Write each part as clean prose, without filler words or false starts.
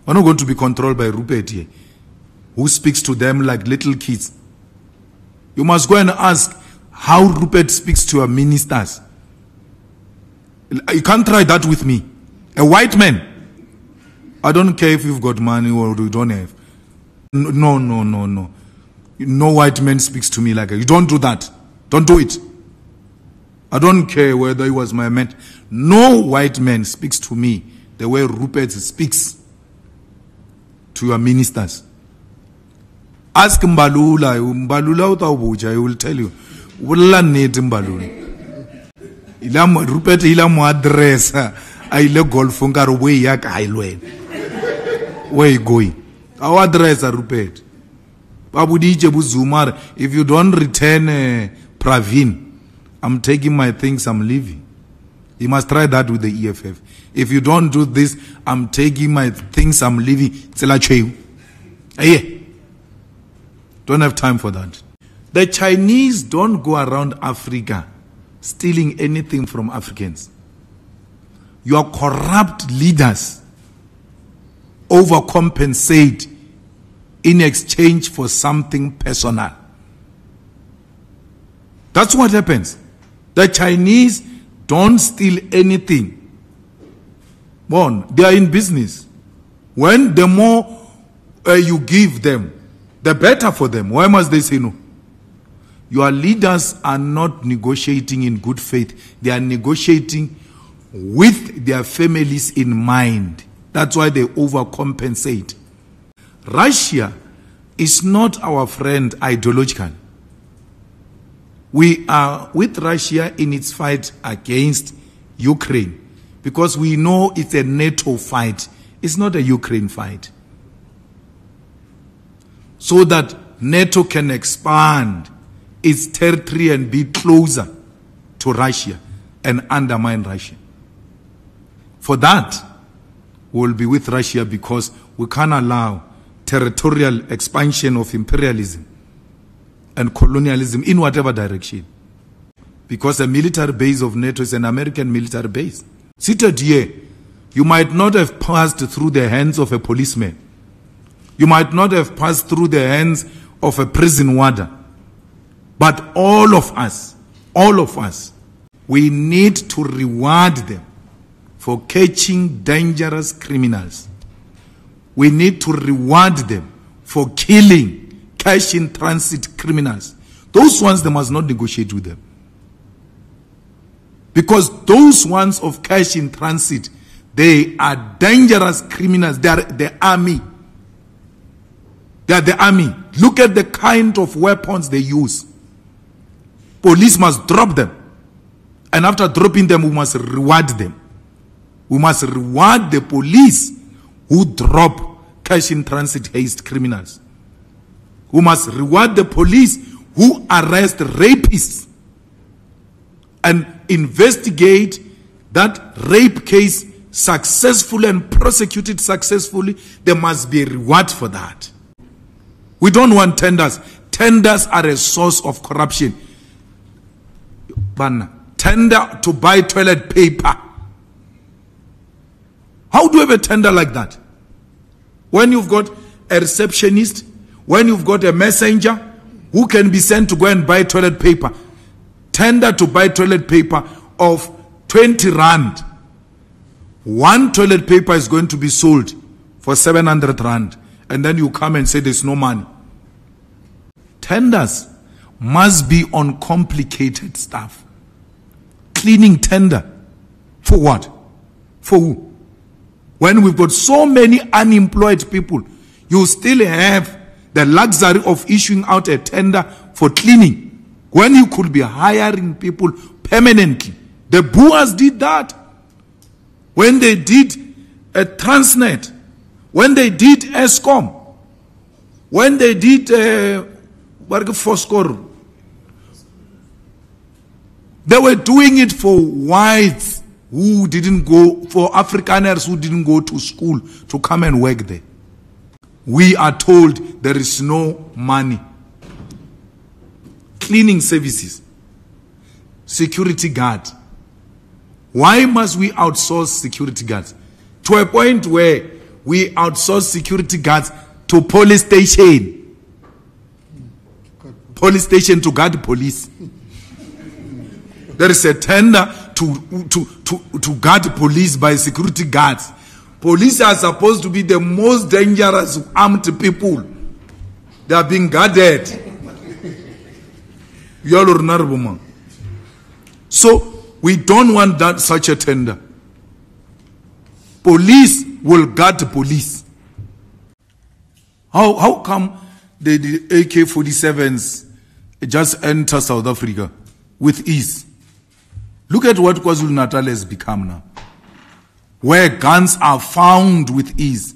We're not going to be controlled by Rupert here, who speaks to them like little kids. You must go and ask how Rupert speaks to your ministers. You can't try that with me. A white man. I don't care if you've got money or you don't have. No. No white man speaks to me like that. You don't do that. Don't do it. I don't care whether he was my man. No white man speaks to me the way Rupert speaks to your ministers. Ask Mbalula. Mbalula utawubuja. He will tell you. Wala need Mbalula. Rupert ila mo address. Aile golfungaro way yak ailwe. Where you going? Our address Rupert. If you don't return Praveen, I'm taking my things, I'm leaving. You must try that with the EFF. If you don't do this, I'm taking my things, I'm leaving. Don't have time for that. The Chinese don't go around Africa stealing anything from Africans. Your corrupt leaders overcompensate in exchange for something personal. That's what happens. The Chinese don't steal anything. They are in business. When the more you give them, the better for them. Why must they say no? Your leaders are not negotiating in good faith. They are negotiating with their families in mind. That's why they overcompensate. Russia is not our friend ideological. We are with Russia in its fight against Ukraine because we know it's a NATO fight. It's not a Ukraine fight. So that NATO can expand its territory and be closer to Russia and undermine Russia. For that, we'll be with Russia because we can't allow territorial expansion of imperialism and colonialism in whatever direction. Because a military base of NATO is an American military base. Seated here, you might not have passed through the hands of a policeman. You might not have passed through the hands of a prison warder. But all of us, we need to reward them for catching dangerous criminals. We need to reward them for killing cash in transit criminals. Those ones, they must not negotiate with them. Because those ones of cash in transit, they are dangerous criminals. They are the army. They are the army. Look at the kind of weapons they use. Police must drop them. And after dropping them, we must reward them. We must reward the police who drop cash in transit haste criminals. We must reward the police who arrest rapists and investigate that rape case successfully and prosecute it successfully. There must be a reward for that. We don't want tenders. Tenders are a source of corruption. Tender to buy toilet paper. How do you have a tender like that? When you've got a receptionist, when you've got a messenger who can be sent to go and buy toilet paper, tender to buy toilet paper of 20 rand. One toilet paper is going to be sold for 700 rand. And then you come and say there's no money. Tenders must be on complicated stuff. Cleaning tender. For what? For who? When we've got so many unemployed people, you still have the luxury of issuing out a tender for cleaning when you could be hiring people permanently. The Boers did that. When they did a Transnet, when they did Eskom, when they did Foscor, they were doing it for whites who didn't go, for Afrikaners who didn't go to school to come and work there. We are told there is no money. Cleaning services, security guard. Why must we outsource security guards? To a point where we outsource security guards to police station. Police station to guard police. There is a tender to guard police by security guards. Police are supposed to be the most dangerous armed people. They are being guarded. So we don't want that such a tender. Police will guard police. How come the AK-47s just enter South Africa with ease? Look at what KwaZulu-Natal has become now, where guns are found with ease.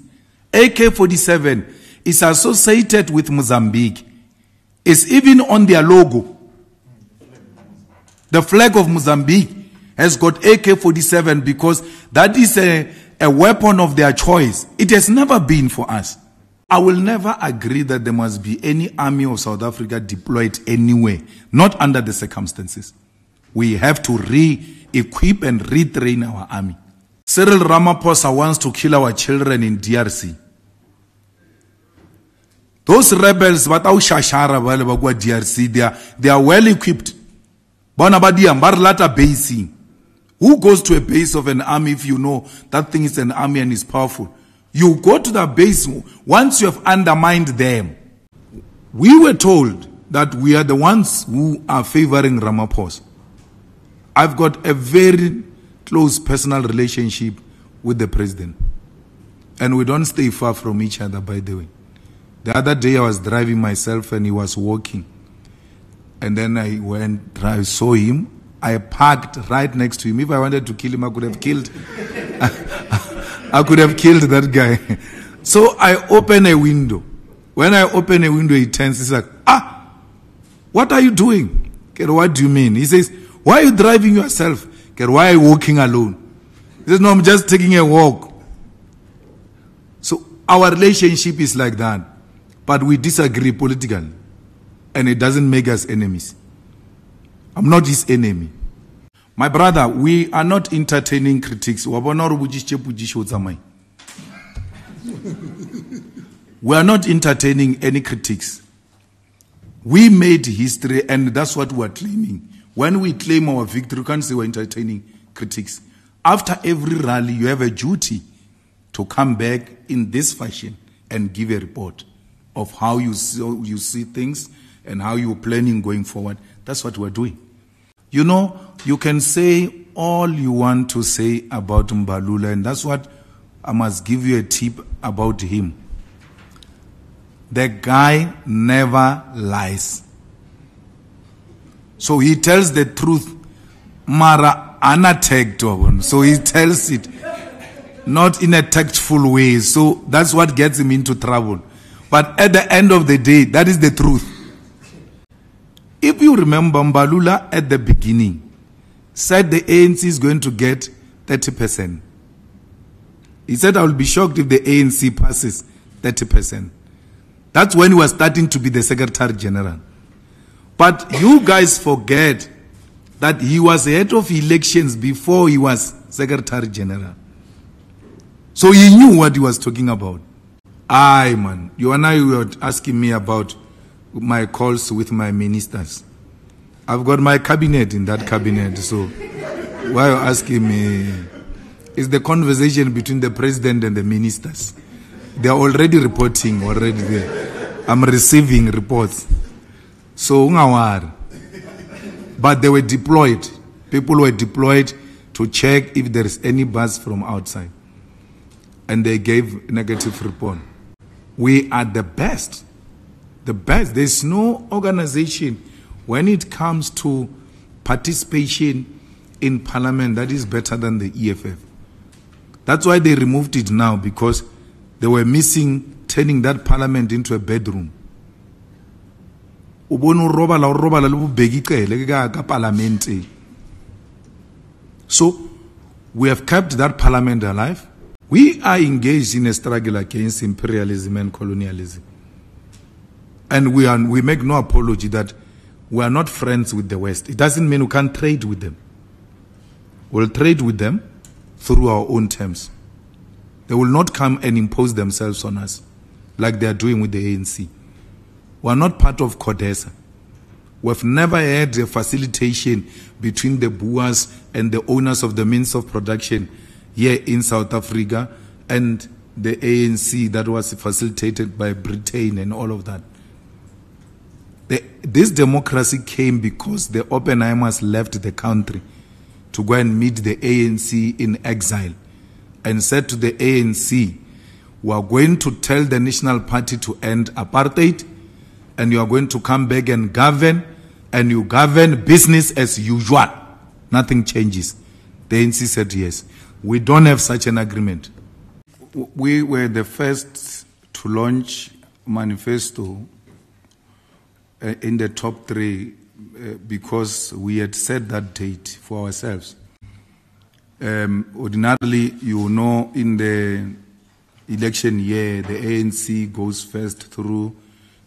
AK-47 is associated with Mozambique. It's even on their logo. The flag of Mozambique has got AK-47 because that is a weapon of their choice. It has never been for us. I will never agree that there must be any army of South Africa deployed anywhere, not under the circumstances. We have to re-equip and retrain our army. Cyril Ramaphosa wants to kill our children in DRC. Those rebels, DRC, they are well equipped. Who goes to a base of an army if you know that thing is an army and is powerful? You go to the base once you have undermined them. We were told that we are the ones who are favoring Ramaphosa. I've got a very close personal relationship with the president. And we don't stay far from each other, by the way. The other day I was driving myself and he was walking. And then I saw him. I parked right next to him. If I wanted to kill him, I could have killed. I could have killed that guy. So I open a window. When I open a window, he turns. He's like, what are you doing? What do you mean? He says, why are you driving yourself? Why are you walking alone? He says, no, I'm just taking a walk. So our relationship is like that. But we disagree politically. And it doesn't make us enemies. I'm not his enemy. My brother, we are not entertaining critics. We are not entertaining any critics. We made history and that's what we are claiming. When we claim our victory, you can't say we're entertaining critics. After every rally, you have a duty to come back in this fashion and give a report of how you see things and how you're planning going forward. That's what we're doing. You know, you can say all you want to say about Mbalula, and that's what I must give you a tip about him. The guy never lies. So he tells the truth, mara anattacked. So he tells it not in a tactful way. So that's what gets him into trouble. But at the end of the day, that is the truth. If you remember, Mbalula at the beginning said the ANC is going to get 30%. He said, I will be shocked if the ANC passes 30%. That's when he was starting to be the Secretary General. But you guys forget that he was head of elections before he was Secretary General. So he knew what he was talking about. Aye, man. You and I were asking me about my calls with my ministers. I've got my cabinet in that cabinet, so why are you asking me? It's the conversation between the president and the ministers. They are already reporting already there. I'm receiving reports. So, but they were deployed. People were deployed to check if there is any buzz from outside. And they gave negative report. We are the best. The best. There's no organization when it comes to participation in parliament that is better than the EFF. That's why they removed it now, because they were missing turning that parliament into a bedroom. So we have kept that parliament alive. We are engaged in a struggle against imperialism and colonialism. And we make no apology that we are not friends with the West. It doesn't mean we can't trade with them. We'll trade with them through our own terms. They will not come and impose themselves on us like they are doing with the ANC. We are not part of CODESA. We've never had a facilitation between the Boers and the owners of the means of production here in South Africa and the ANC that was facilitated by Britain and all of that. This democracy came because the Oppenheimers left the country to go and meet the ANC in exile and said to the ANC, we are going to tell the National Party to end apartheid, and you are going to come back and govern, and you govern business as usual. Nothing changes. The ANC said yes. We don't have such an agreement. We were the first to launch manifesto in the top 3 because we had set that date for ourselves. Ordinarily, you know, in the election year, the ANC goes first through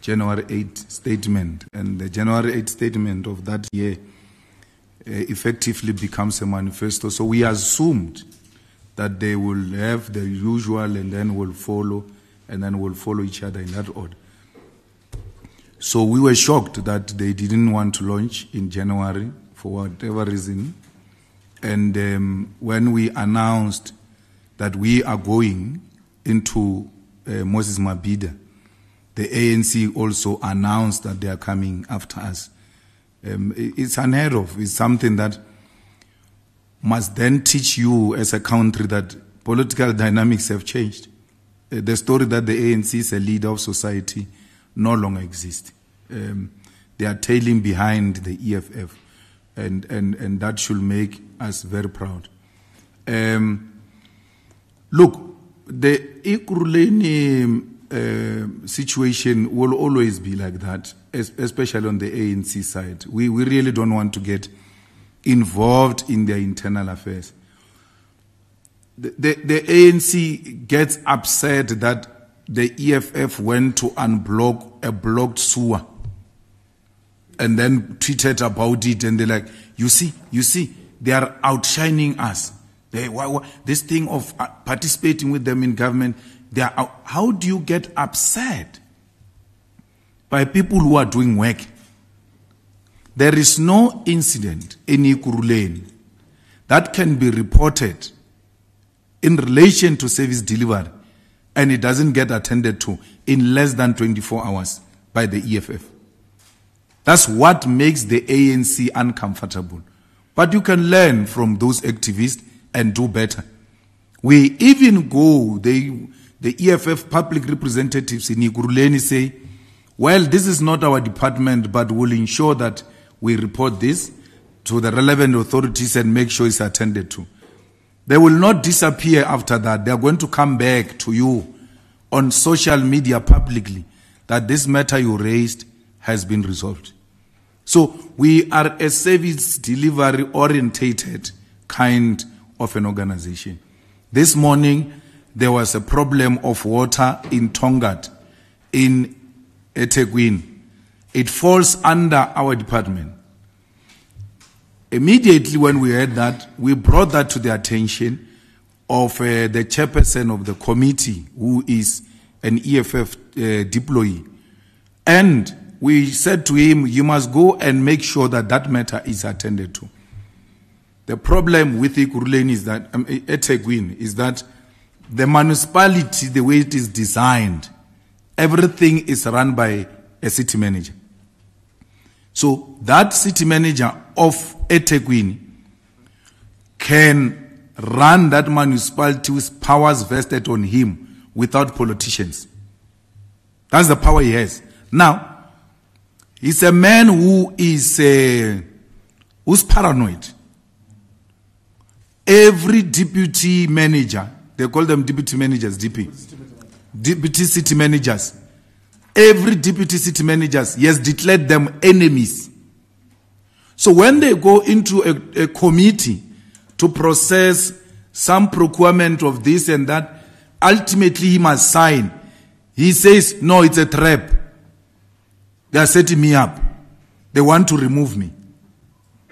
January 8 statement, and the January 8 statement of that year effectively becomes a manifesto. So we assumed that they will have the usual and then will follow, and then will follow each other in that order. So we were shocked that they didn't want to launch in January for whatever reason. And when we announced that we are going into Moses Mabhida, the ANC also announced that they are coming after us. It's unheard of. It's something that must then teach you as a country that political dynamics have changed. The story that the ANC is a leader of society no longer exists. They are tailing behind the EFF, and that should make us very proud. Look, the Ekurhuleni situation will always be like that, especially on the ANC side. We really don't want to get involved in their internal affairs. The ANC gets upset that the EFF went to unblock a blocked sewer and then tweeted about it, and they're like, you see, they are outshining us. This thing of participating with them in government, how do you get upset by people who are doing work? There is no incident in Ekurhuleni that can be reported in relation to service delivery and it doesn't get attended to in less than 24 hours by the EFF. That's what makes the ANC uncomfortable. But you can learn from those activists and do better. We even go, the EFF public representatives in Ekurhuleni say, well, this is not our department, but we'll ensure that we report this to the relevant authorities and make sure it's attended to. They will not disappear after that. They are going to come back to you on social media publicly that this matter you raised has been resolved. So we are a service delivery orientated kind of an organization. This morning, there was a problem of water in Tongaat, in eThekwini. It falls under our department. Immediately when we heard that, we brought that to the attention of the chairperson of the committee, who is an EFF deployee. And we said to him, you must go and make sure that that matter is attended to. The problem with Ekurhuleni is that, eThekwini, is that the municipality, the way it is designed, everything is run by a city manager. So that city manager of eThekwini can run that municipality with powers vested on him without politicians. That's the power he has. Now, he's a man who is who's paranoid. Every deputy manager, they call them deputy managers, DP. Deputy city managers. Every deputy city managers, he has declared them enemies. So when they go into a committee to process some procurement of this and that, ultimately he must sign. He says, no, it's a trap. They are setting me up. They want to remove me.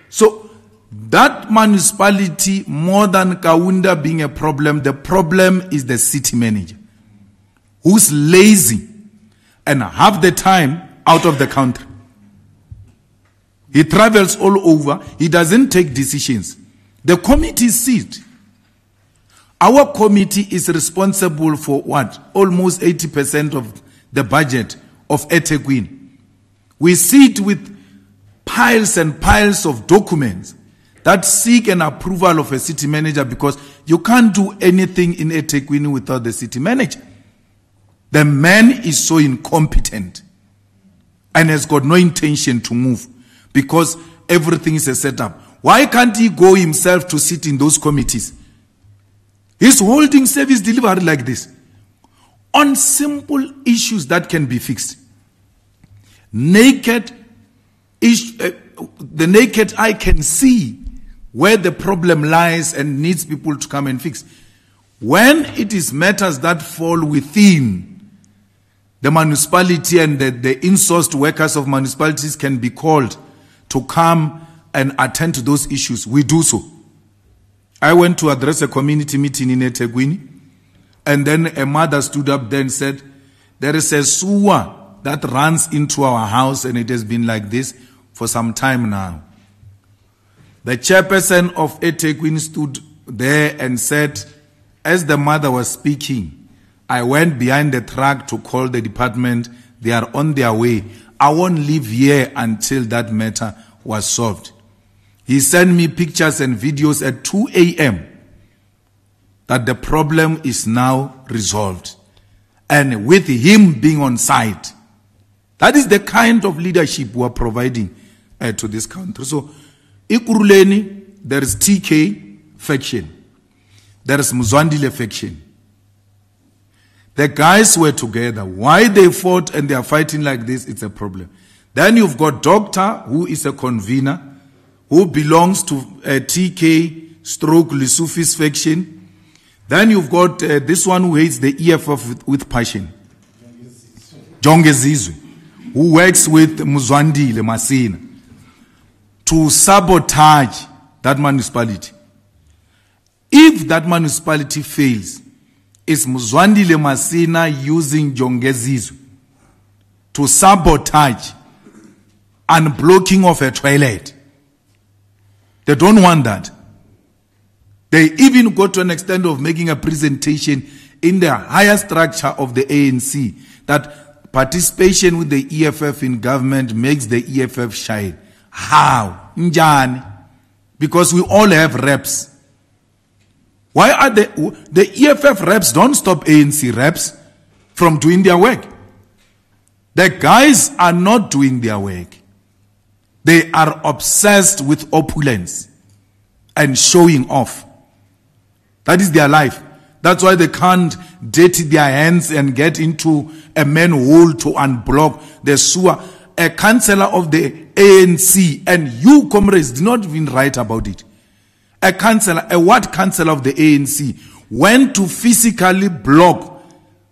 So That municipality, more than Kaunda being a problem, the problem is the city manager, who's lazy and half the time out of the country. He travels all over. He doesn't take decisions. The committee sit. Our committee is responsible for what? Almost 80% of the budget of eThekwini. We sit with piles and piles of documents that seek an approval of a city manager, because you can't do anything in eThekwini without the city manager. The man is so incompetent and has got no intention to move because everything is a setup. Why can't he go himself to sit in those committees? He's holding service delivery like this on simple issues that can be fixed. The naked eye can see where the problem lies and needs people to come and fix. When it is matters that fall within the municipality and the insourced workers of municipalities can be called to come and attend to those issues, we do so. I went to address a community meeting in eThekwini, and then a mother stood up there and said, there is a sewer that runs into our house and it has been like this for some time now. The chairperson of eThekwini stood there and said, as the mother was speaking, I went behind the truck to call the department. They are on their way. I won't leave here until that matter was solved. He sent me pictures and videos at 2 a.m. that the problem is now resolved. And with him being on site, that is the kind of leadership we are providing to this country. So, Ekurhuleni, there is TK faction. There is Mzwandile faction. The guys were together. Why they fought and they are fighting like this, it's a problem. Then you've got Doctor, who is a convener, who belongs to TK stroke Lisufis faction. Then you've got this one who hates the EFF with passion. Jongezizwe, who works with Mzwandile Masina to sabotage that municipality. If that municipality fails, is Mzwandile Masina using Jongezizwe to sabotage and blocking of a toilet. They don't want that. They even go to an extent of making a presentation in the higher structure of the ANC that participation with the EFF in government makes the EFF shine. How? Njani? Because we all have reps. Why are the EFF reps don't stop ANC reps from doing their work? The guys are not doing their work. They are obsessed with opulence and showing off. That is their life. That's why they can't dirty their hands and get into a manhole to unblock the sewer. A councillor of the ANC, and you comrades did not even write about it. A councillor, a ward councillor of the ANC, went to physically block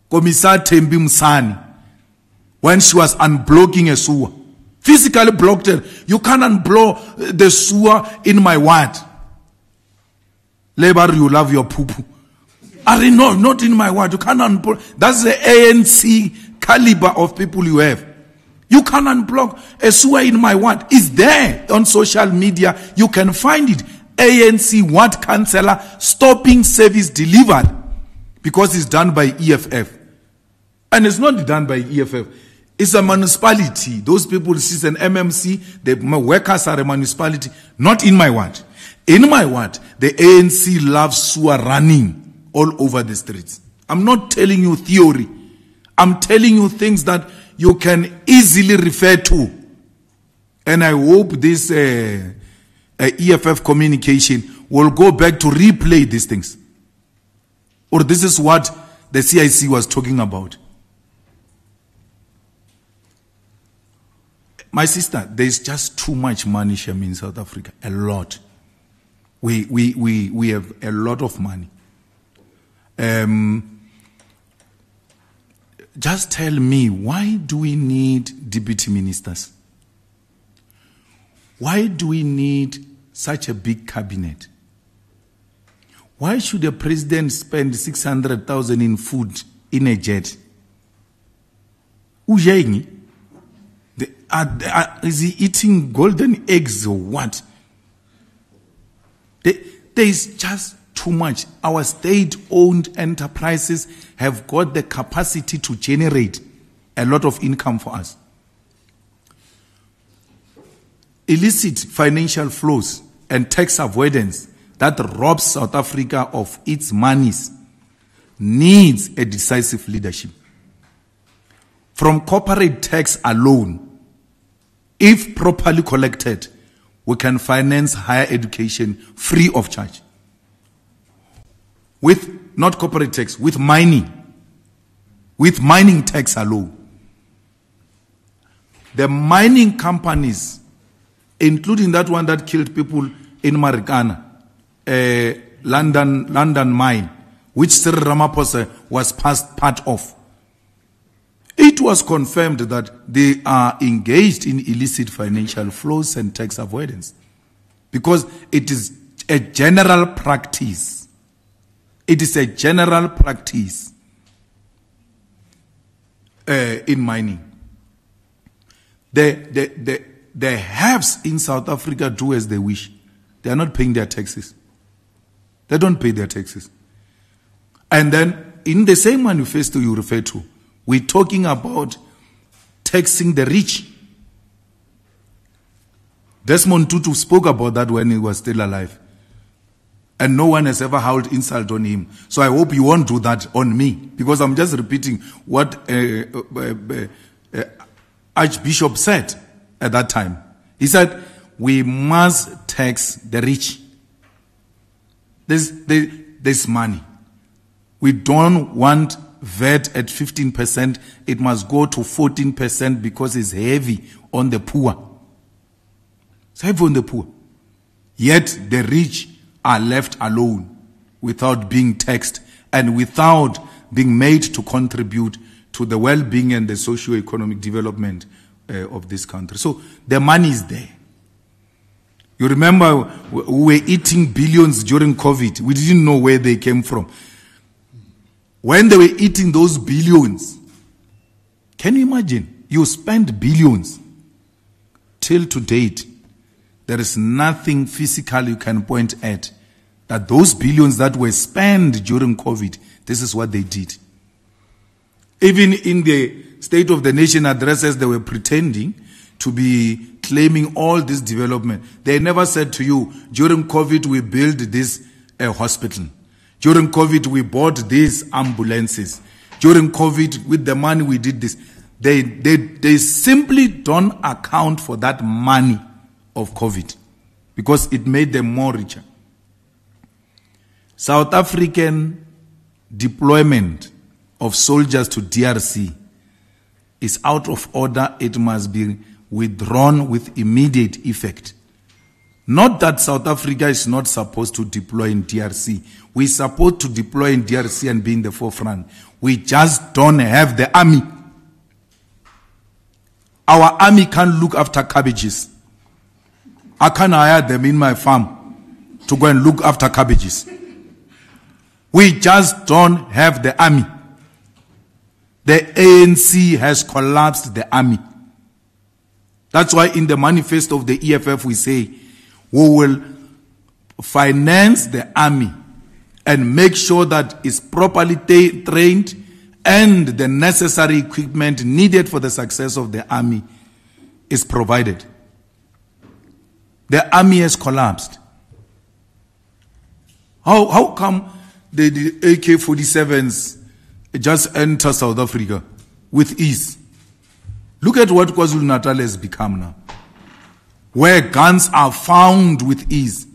Commissar Thembi Msani when she was unblocking a sewer. Physically blocked her. You can't unblock the sewer in my ward. Labour, you love your poo-poo. No, not in my ward. You can't unblock. That's the ANC caliber of people you have. You can't unblock a sewer in my ward. It's there on social media. You can find it. ANC ward councillor stopping service delivered because it's done by EFF. And it's not done by EFF. It's a municipality. Those people, this is an MMC. The workers are a municipality. Not in my ward. In my ward, the ANC loves sewer running all over the streets. I'm not telling you theory. I'm telling you things that you can easily refer to. And I hope this EFF communication will go back to replay these things. Or this is what the CIC was talking about. My sister, there is just too much money, Shami, in South Africa. A lot. We have a lot of money. Just tell me, why do we need deputy ministers? Why do we need such a big cabinet, why should a president spend 600,000 in food in a jet? Is he eating golden eggs or what? There is just too much. Our state-owned enterprises have got the capacity to generate a lot of income for us. Illicit financial flows and tax avoidance that robs South Africa of its monies needs a decisive leadership. From corporate tax alone, if properly collected, we can finance higher education free of charge. With, not corporate tax, with mining tax alone. The mining companies, including that one that killed people in Marikana, London mine, which Cyril Ramaphosa was part of, it was confirmed that they are engaged in illicit financial flows and tax avoidance, because it is a general practice. It is a general practice in mining. The haves in South Africa do as they wish. They are not paying their taxes. They don't pay their taxes. And then in the same manifesto you refer to, we're talking about taxing the rich. Desmond Tutu spoke about that when he was still alive. And no one has ever hurled insult on him. So I hope you won't do that on me, because I'm just repeating what Archbishop said at that time. He said, we must tax the rich. There's money. We don't want VAT at 15%. It must go to 14% because it's heavy on the poor. It's heavy on the poor. Yet the rich are left alone without being taxed and without being made to contribute to the well-being and the socio-economic development of this country. So the money is there. You remember we were eating billions during COVID. We didn't know where they came from. When they were eating those billions, can you imagine? You spend billions. Till to date, there is nothing physical you can point at that those billions that were spent during COVID, this is what they did. Even in the State of the Nation addresses, they were pretending to be claiming all this development. They never said to you, during COVID we built this hospital. During COVID we bought these ambulances. During COVID, with the money we did this. They simply don't account for that money of COVID because it made them more richer. South African deployment of soldiers to DRC is out of order. It must be withdrawn with immediate effect. Not that South Africa is not supposed to deploy in DRC. We're supposed to deploy in DRC and be in the forefront. We just don't have the army. Our army can't look after cabbages. I can't hire them in my farm to go and look after cabbages. We just don't have the army. The ANC has collapsed the army. That's why in the manifesto of the EFF we say we will finance the army and make sure that it's properly trained and the necessary equipment needed for the success of the army is provided. The army has collapsed. How come the AK-47s just enter South Africa with ease? Look at what KwaZulu-Natal has become now, where guns are found with ease.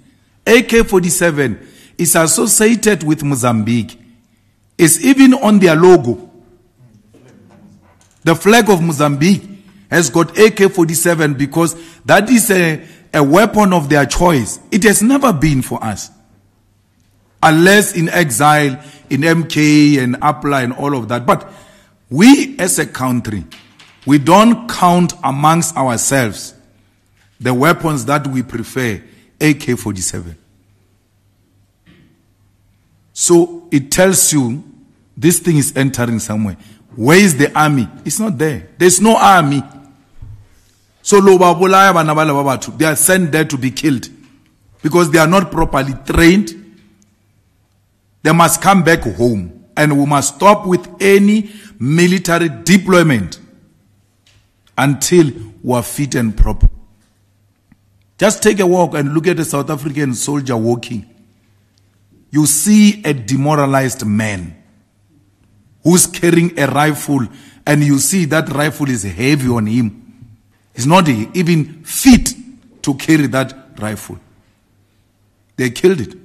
AK-47 is associated with Mozambique. It's even on their logo. The flag of Mozambique has got AK-47 because that is a weapon of their choice. It has never been for us. Unless in exile, in MK and APLA and all of that. But we as a country, we don't count amongst ourselves the weapons that we prefer AK-47. So it tells you this thing is entering somewhere. Where is the army? It's not there. There's no army. So they are sent there to be killed because they are not properly trained. They must come back home, and we must stop with any military deployment until we are fit and proper. Just take a walk and look at a South African soldier walking. You see a demoralized man who's carrying a rifle, and you see that rifle is heavy on him. He's not even fit to carry that rifle. They killed it.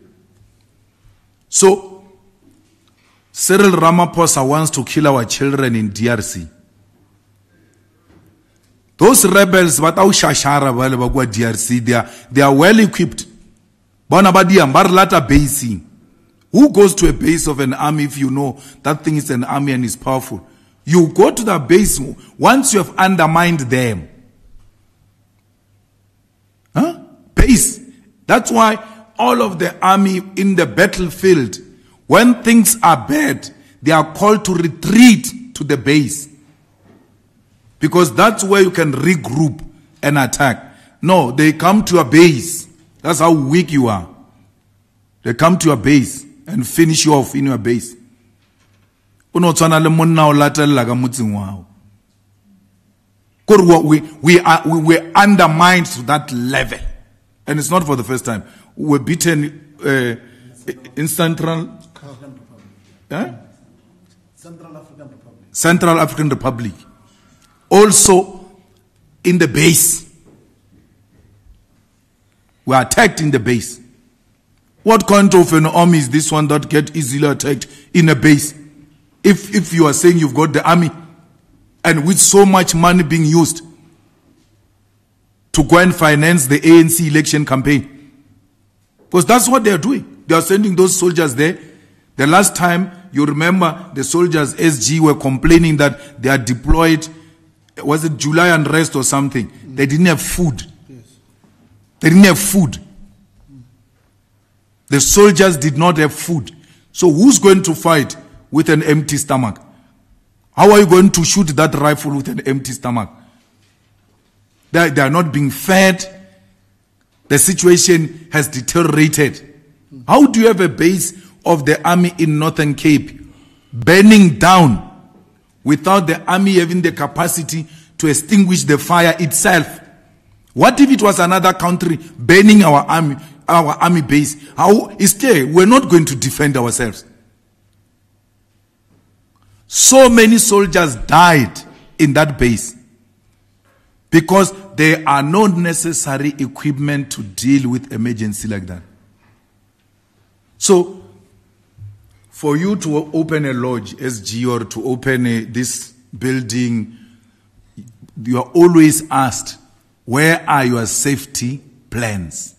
So, Cyril Ramaphosa wants to kill our children in DRC. Those rebels, DRC, they are well equipped. Who goes to a base of an army if you know that thing is an army and is powerful? You go to the base once you have undermined them. Base. That's why all of the army in the battlefield, when things are bad, they are called to retreat to the base. Because that's where you can regroup and attack. No, they come to a base. That's how weak you are. They come to a base and finish you off in your base. We are undermined to that level. And it's not for the first time. We were beaten in Central African Republic. Also in the base. We are attacked in the base. What kind of an army is this one that get easily attacked in a base? If you are saying you've got the army, and with so much money being used to go and finance the ANC election campaign. Because that's what they are doing. They are sending those soldiers there. The last time, you remember, the soldiers, SG, were complaining that they are deployed, was it July unrest or something? They didn't have food. Yes. They didn't have food. The soldiers did not have food. So who's going to fight with an empty stomach? How are you going to shoot that rifle with an empty stomach? They are not being fed. The situation has deteriorated. How do you have a base of the army in Northern Cape burning down without the army having the capacity to extinguish the fire itself? What if it was another country burning our army base? How is there? We're not going to defend ourselves. So many soldiers died in that base because there are no necessary equipment to deal with emergency like that. So, for you to open a lodge, SG, or to open this building, you are always asked, where are your safety plans?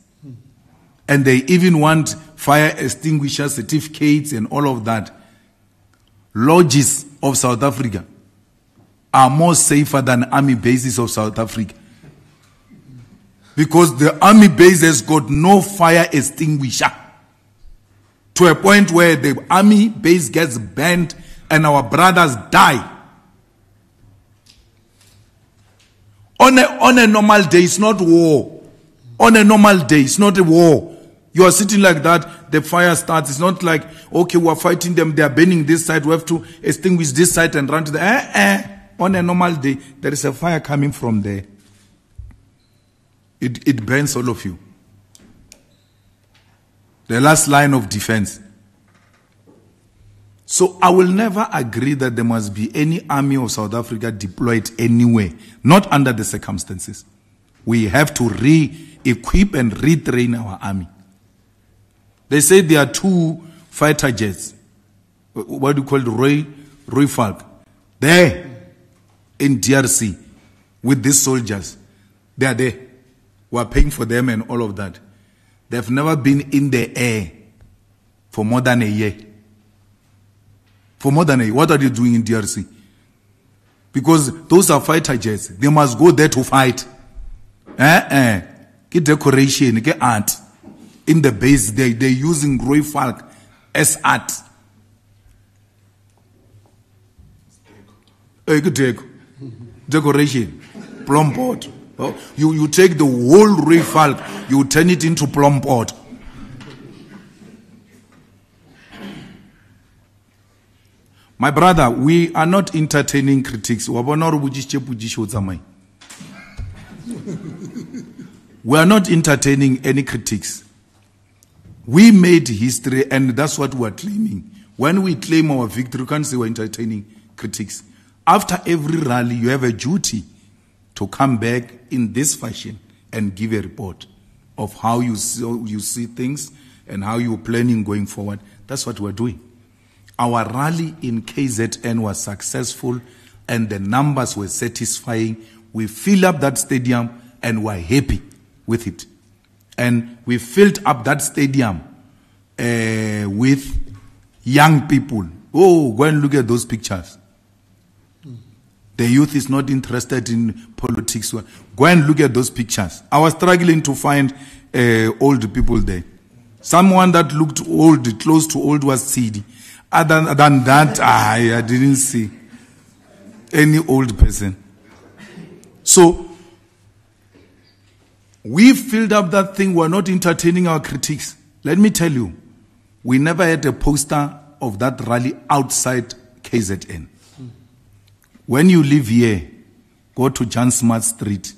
And they even want fire extinguisher certificates and all of that. Lodges of South Africa are more safer than army bases of South Africa. Because the army base has got no fire extinguisher. To a point where the army base gets burned and our brothers die. On a normal day, it's not war. On a normal day, it's not a war. You are sitting like that, the fire starts. It's not like, okay, we are fighting them, they are burning this side, we have to extinguish this side and run to the... On a normal day, there is a fire coming from there. It burns all of you. The last line of defense. So I will never agree that there must be any army of South Africa deployed anywhere, not under the circumstances. We have to re-equip and retrain our army. They say there are 2 fighter jets. What do you call it? Roy Falk. There in DRC with these soldiers. They are there. We are paying for them and all of that. They've never been in the air for more than a year. For more than a year. What are they doing in DRC? Because those are fighter jets. They must go there to fight. Get decoration, get art. in the base. They're using Roy Falk as art. Decoration, plum pot. You take the whole Roy Falk, you turn it into plum pot. My brother, we are not entertaining critics. We are not entertaining any critics. We made history, and that's what we are claiming. When we claim our victory, you can't say we're entertaining critics. After every rally, you have a duty to come back in this fashion and give a report of how you see things and how you're planning going forward. That's what we're doing. Our rally in KZN was successful and the numbers were satisfying. We filled up that stadium and we're happy with it. And we filled up that stadium with young people. Oh, go and look at those pictures. The youth is not interested in politics. Go and look at those pictures. I was struggling to find old people there. Someone that looked old, close to old, was Sidi. Other than that, I didn't see any old person. So, we filled up that thing. We're not entertaining our critics. Let me tell you, we never had a poster of that rally outside KZN. When you live here, go to Jan Smart Street,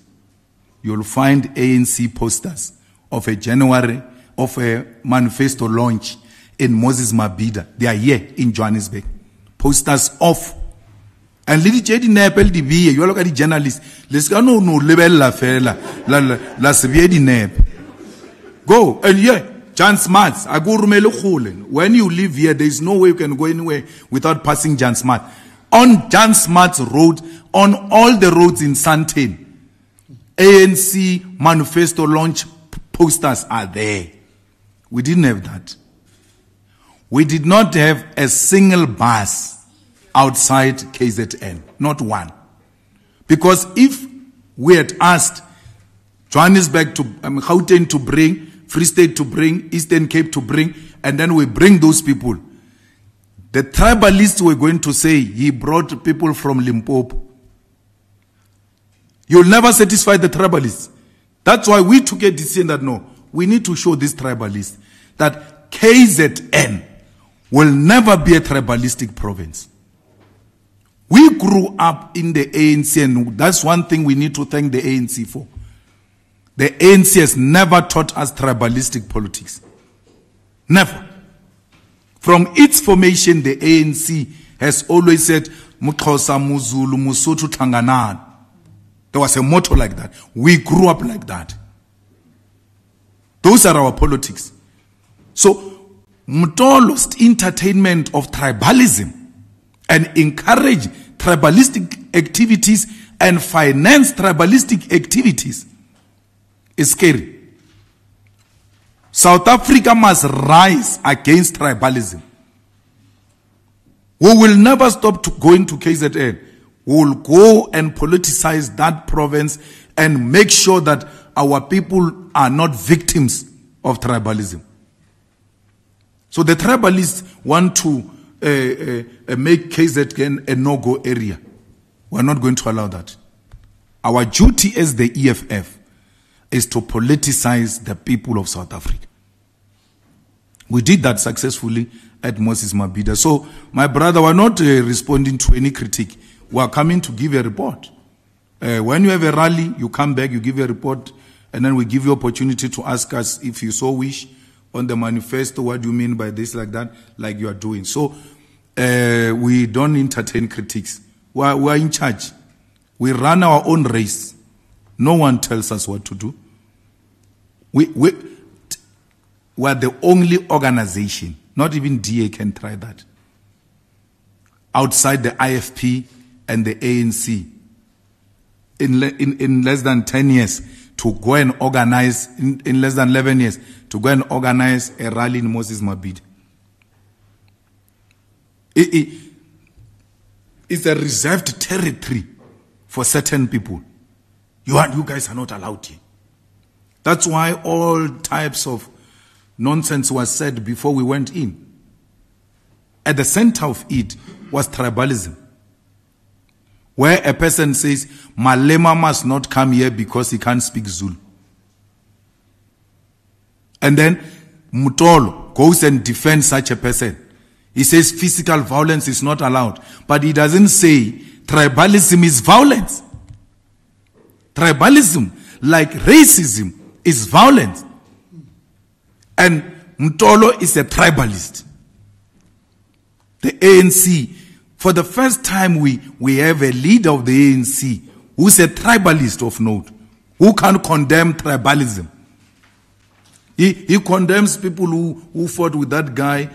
you'll find ANC posters of a manifesto launch in Moses Mabhida. They are here in Johannesburg. Posters off. And Lady Jedi Nepel DB, you look at the journalists. Let's go no level la fela la severe nep. Go and yeah, Jan Smart. I go rumelo kholen. When you live here, there is no way you can go anywhere without passing Jan Smart. On Jan Smart's road, on all the roads in Sandton, ANC manifesto launch posters are there. We didn't have that. We did not have a single bus outside KZN, not one. Because if we had asked Johannesburg to Gauteng to bring, Free State to bring, Eastern Cape to bring, and then we bring those people, the tribalists were going to say he brought people from Limpopo. You'll never satisfy the tribalists. That's why we took a decision that no, we need to show these tribalists that KZN will never be a tribalistic province. We grew up in the ANC, and that's one thing we need to thank the ANC for. The ANC has never taught us tribalistic politics. Never. From its formation, the ANC has always said, Mukhosa, Muzulu, Musotu, Tanganan. There was a motto like that. We grew up like that. Those are our politics. So, Mutolo's entertainment of tribalism and encourage tribalistic activities and finance tribalistic activities is scary. South Africa must rise against tribalism. We will never stop going to KZN. We will go and politicize that province and make sure that our people are not victims of tribalism. So the tribalists want to make KZN a no-go area. We are not going to allow that. Our duty as the EFF is to politicize the people of South Africa. We did that successfully at Moses Mabhida. So, my brother, we're not responding to any critique. We are coming to give a report. When you have a rally, you come back, you give a report, and then we give you opportunity to ask us, if you so wish, on the manifesto, what do you mean by this, like that, like you are doing. So, we don't entertain critics. We are in charge. We run our own race. No one tells us what to do. We are the only organization, not even DA can try that, outside the IFP and the ANC in less than 10 years to go and organize, in less than 11 years, to go and organize a rally in Moses Mabhida. It's a reserved territory for certain people. You guys are not allowed here. That's why all types of nonsense was said before we went in. At the center of it was tribalism, where a person says, Malema must not come here because he can't speak Zulu. And then Mutolo goes and defends such a person. He says physical violence is not allowed. But he doesn't say tribalism is violence. Tribalism, like racism, is violence. And Mutolo is a tribalist. The ANC, for the first time we have a leader of the ANC who's a tribalist of note, who can condemn tribalism. He condemns people who fought with that guy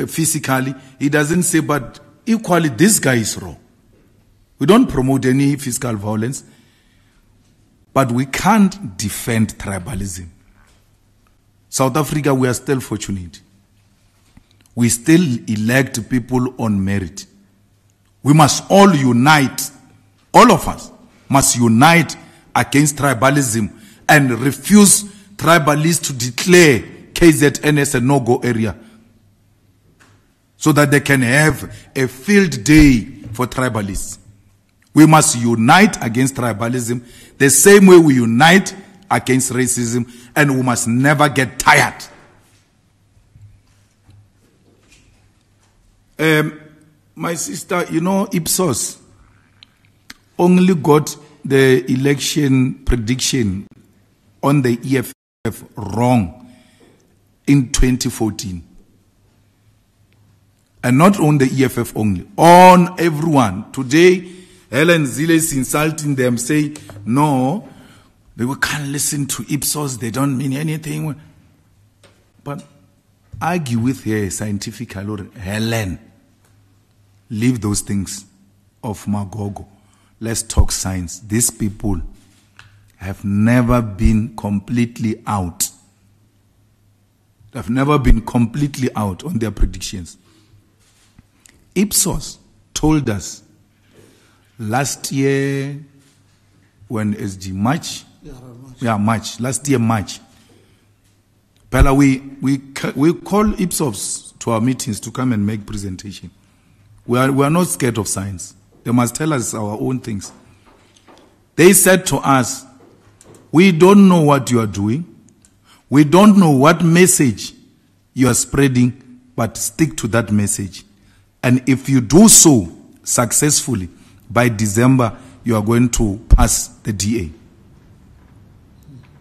physically. He doesn't say, but equally, this guy is wrong. We don't promote any physical violence, but we can't defend tribalism. South Africa, we are still fortunate. We still elect people on merit. We must all unite. All of us must unite against tribalism and refuse tribalists to declare KZN as a no-go area so that they can have a field day for tribalists. We must unite against tribalism the same way we unite against racism, and we must never get tired. My sister, you know, Ipsos only got the election prediction on the EFF wrong in 2014. And not on the EFF only, on everyone. Today, Helen Zille is insulting them, saying, no, they can't listen to Ipsos, they don't mean anything. But argue with her scientifically, Helen, leave those things of Magogo. Let's talk science. These people have never been completely out. They've never been completely out on their predictions. Ipsos told us last year when SG March, last year March, Pella, we call Ipsos to our meetings to come and make presentation. We are not scared of science. They must tell us our own things. They said to us, we don't know what you are doing. We don't know what message you are spreading, but stick to that message. And if you do so successfully, by December, you are going to pass the DA.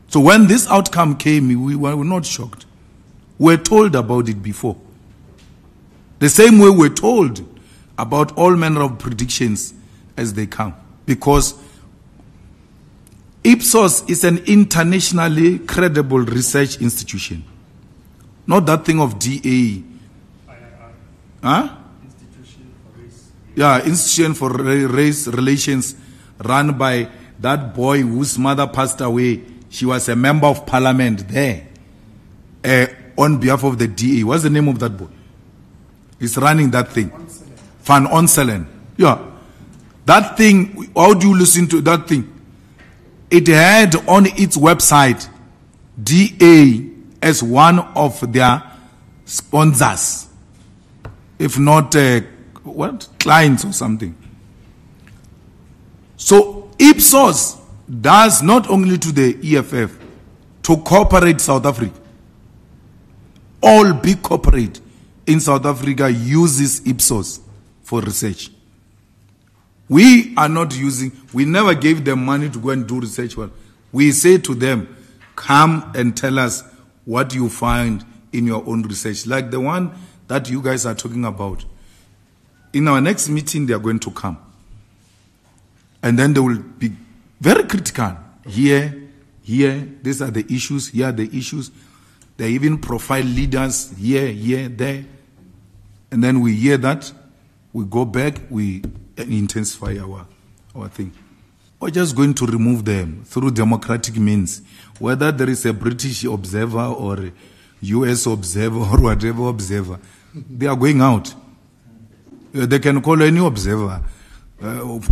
So when this outcome came, we were not shocked. We were told about it before. The same way we're told about all manner of predictions as they come. Because Ipsos is an internationally credible research institution. Not that thing of DA. Huh? Institution for Race Relations, run by that boy whose mother passed away. She was a member of parliament there on behalf of the DA. What's the name of that boy? He's running that thing. Van Onselen. Yeah. That thing, how do you listen to that thing? It had on its website DA as one of their sponsors. If not, clients or something. So Ipsos does not only to the EFF, to corporate South Africa. All big corporate in South Africa uses Ipsos for research. We are not using, we never gave them money to go and do research. Well, we say to them, come and tell us what you find in your own research. Like the one that you guys are talking about. In our next meeting, they are going to come. And then they will be very critical. Here, these are the issues, here are the issues. They even profile leaders here, there. And then we hear that, we go back, we intensify our thing. We're just going to remove them through democratic means. Whether there is a British observer or a US observer or whatever observer, they are going out. They can call any observer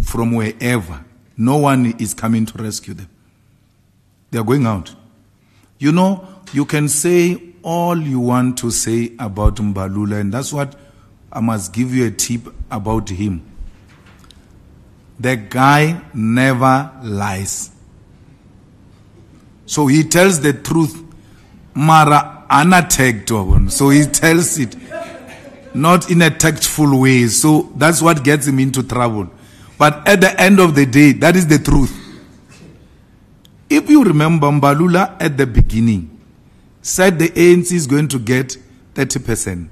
from wherever. No one is coming to rescue them. They are going out. You know, you can say all you want to say about Mbalula, and that's what I must give you a tip about him. The guy never lies. So he tells the truth, mara anattacked, so he tells it not in a tactful way. So that's what gets him into trouble. But at the end of the day, that is the truth. If you remember, Mbalula at the beginning said the ANC is going to get 30%.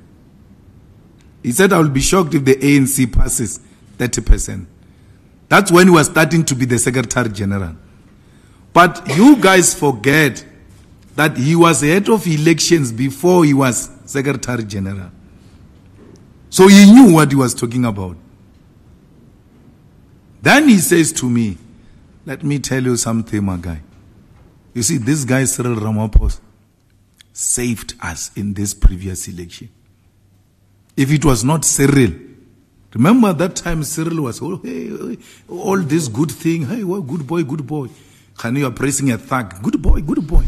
He said, I will be shocked if the ANC passes 30%. That's when he was starting to be the Secretary General. But you guys forget that he was head of elections before he was Secretary General. So he knew what he was talking about. Then he says to me, let me tell you something, my guy. You see, this guy, Cyril Ramaphosa, saved us in this previous election. If it was not Cyril, remember that time Cyril was, oh, hey, all this good thing, hey, well, good boy, good boy. And you are praising a thug, good boy, good boy.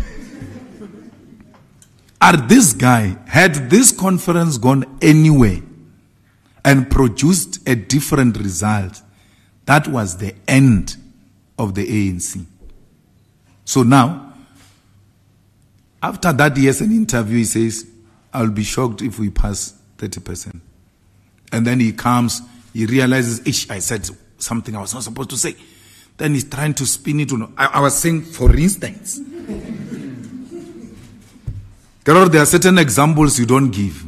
This guy, had this conference gone anywhere and produced a different result, that was the end of the ANC. So now, after that he has an interview, he says, I'll be shocked if we pass 30%. And then he comes, he realizes, I said something I was not supposed to say. Then he's trying to spin it. I was saying, for instance. There are certain examples you don't give.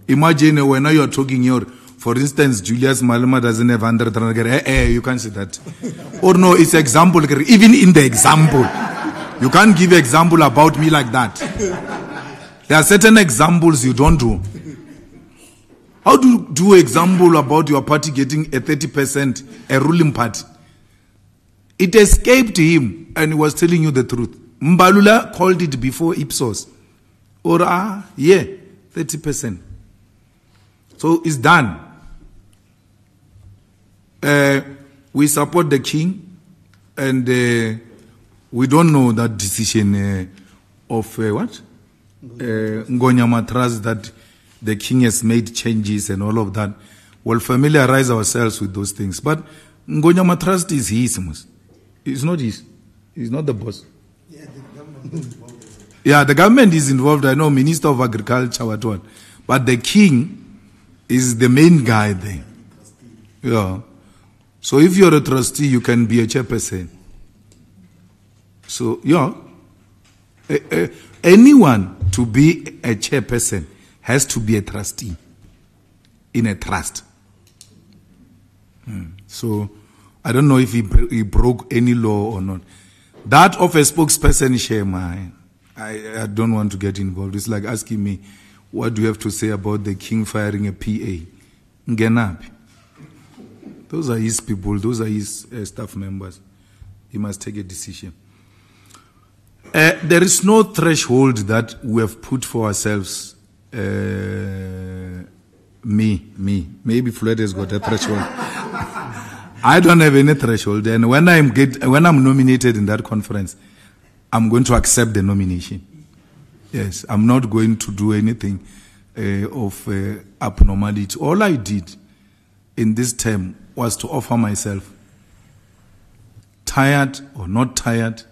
Imagine when you are talking here, for instance, Julius Malema doesn't have 100, you can't say that. Or no, it's example. Even in the example, you can't give example about me like that. There are certain examples you don't do. How do you do example about your party getting a 30%, a ruling party? It escaped him and he was telling you the truth. Mbalula called it before Ipsos. Or, 30%. So it's done. We support the king, and we don't know that decision of what? Ngonya Matras, that the king has made changes and all of that. We'll familiarize ourselves with those things. But Ngonya Matras is his. It's not his. He's not the boss. Yeah, the government is involved. Yeah, the government is involved. I know, Minister of Agriculture, what. But the king is the main guy there. Yeah. So if you're a trustee, you can be a chairperson. So, yeah. Anyone to be a chairperson has to be a trustee in a trust. So, I don't know if he broke any law or not. That of a spokesperson, Shema, I don't want to get involved. It's like asking me, what do you have to say about the king firing a PA? Ngenapi. Those are his people. Those are his staff members. He must take a decision. There is no threshold that we have put for ourselves. Me. Maybe Floyd has got a threshold. I don't have any threshold. And when I'm nominated in that conference, I'm going to accept the nomination. Yes, I'm not going to do anything of abnormality. All I did in this term was to offer myself. Tired or not tired,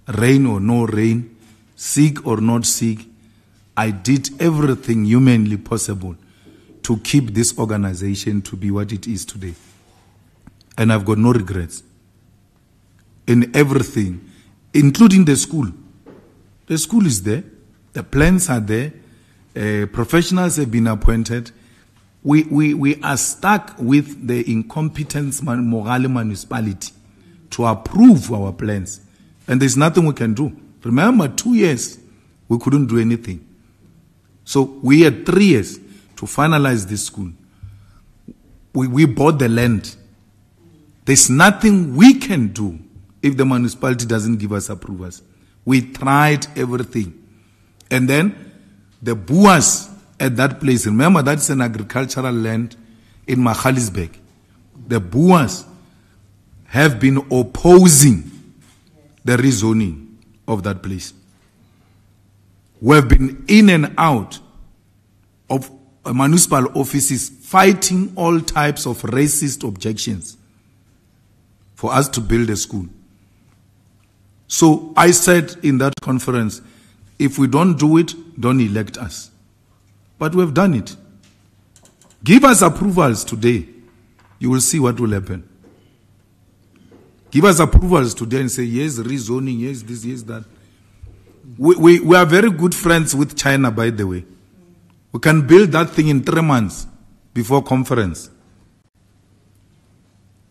rain or no rain, sick or not sick, I did everything humanly possible to keep this organization to be what it is today. And I've got no regrets in everything, including the school. The school is there. The plans are there. Professionals have been appointed. We are stuck with the incompetence Mogale municipality to approve our plans. And there's nothing we can do. Remember, 2 years, we couldn't do anything. So we had 3 years to finalize this school. We bought the land. There's nothing we can do if the municipality doesn't give us approvals. We tried everything. And then the Boers at that place, remember that's an agricultural land in Magaliesburg. The Boers have been opposing the rezoning of that place. who have been in and out of municipal offices fighting all types of racist objections for us to build a school. So I said in that conference, if we don't do it, don't elect us. But we have done it. Give us approvals today. You will see what will happen. Give us approvals today and say, yes, rezoning, yes, this, yes, that. We are very good friends with China, by the way. We can build that thing in 3 months before conference.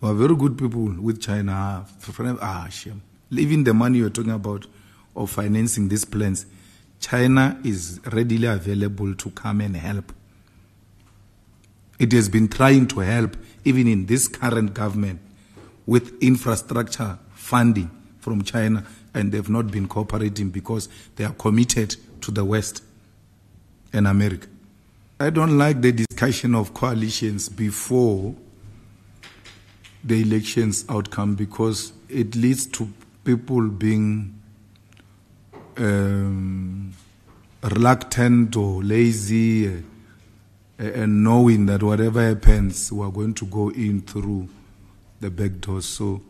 We are very good people with China. Shame. Even the money you're talking about of financing these plans, China is readily available to come and help. It has been trying to help, even in this current government, with infrastructure funding from China, and they've not been cooperating because they are committed to the West and America. I don't like the discussion of coalitions before the elections outcome, because it leads to people being reluctant or lazy and knowing that whatever happens, we are going to go in through the back doors. So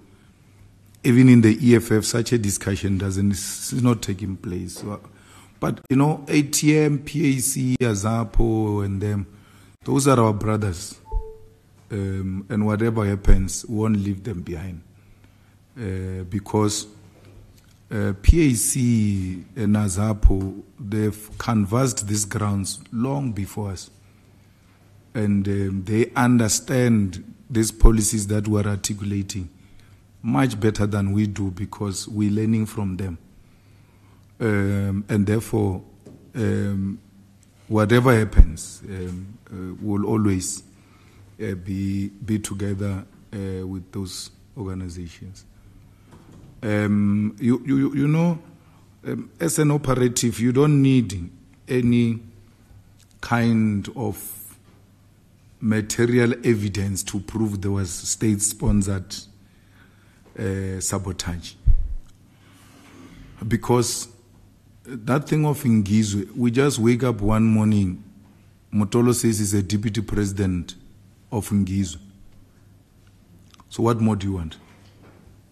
even in the EFF, such a discussion is not taking place. But, you know, ATM, PAC, Azapo, and them, those are our brothers. And whatever happens, we won't leave them behind. Because PAC and Azapo, they've canvassed these grounds long before us. And they understand these policies that we're articulating much better than we do, because we're learning from them. And therefore, whatever happens, we'll always be together with those organizations. You know, as an operative, you don't need any kind of material evidence to prove there was state-sponsored sabotage. Because that thing of Ngizwe, we just wake up one morning, Motolo says he's a deputy president of Ngizwe. So what more do you want?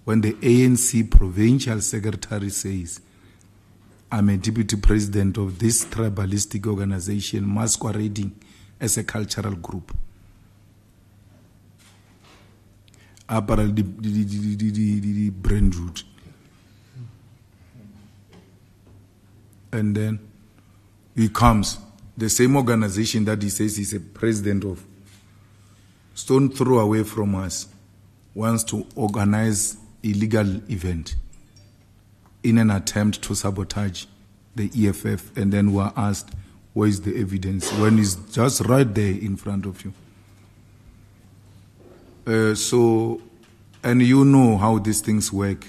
When the ANC provincial secretary says, I'm a deputy president of this tribalistic organization masquerading as a cultural group. Apparently, the brain root. And then he comes, the same organization that he says he's a president of, stone throw away from us, wants to organize illegal event in an attempt to sabotage the EFF, and then we're asked, where is the evidence, when it's just right there in front of you. So, and you know how these things work.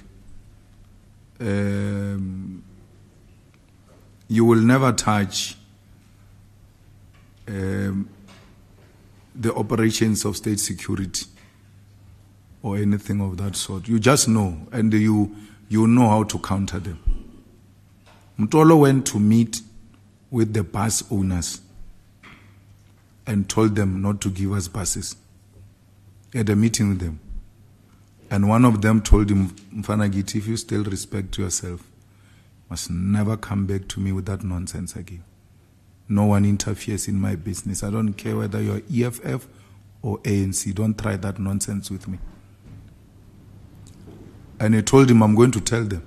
You will never touch the operations of state security or anything of that sort. You just know, and you know how to counter them. Mtolo went to meet with the bus owners and told them not to give us buses. He had a meeting with them. And one of them told him, Mfanagiti, if you still respect yourself, must never come back to me with that nonsense again. No one interferes in my business. I don't care whether you're EFF or ANC. Don't try that nonsense with me. And he told him, I'm going to tell them.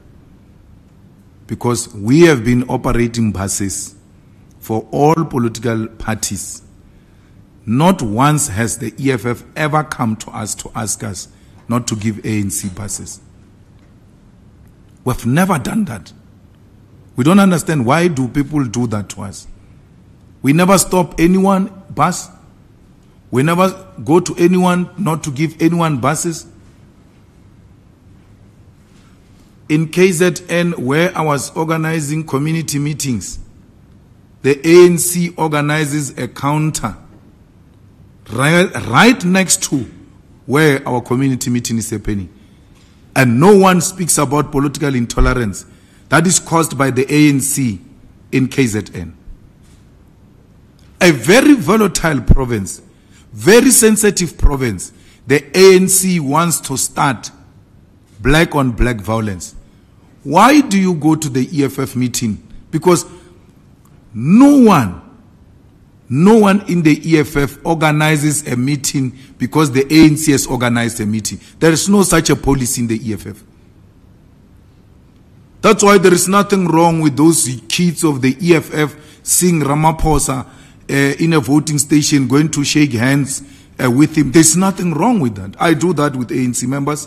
Because we have been operating buses for all political parties. Not once has the EFF ever come to us to ask us not to give ANC buses. We've never done that. We don't understand, why do people do that to us? We never stop anyone bus. We never go to anyone not to give anyone buses. In KZN, where I was organizing community meetings, the ANC organizes a counter right next to where our community meeting is happening. And no one speaks about political intolerance that is caused by the ANC in KZN. A very volatile province, very sensitive province. The ANC wants to start black on black violence. Why do you go to the EFF meeting? Because no one in the EFF organizes a meeting because the ANC has organized a meeting. There is no such a policy in the EFF. That's why there is nothing wrong with those kids of the EFF seeing Ramaphosa in a voting station, going to shake hands with him. There's nothing wrong with that. I do that with ANC members.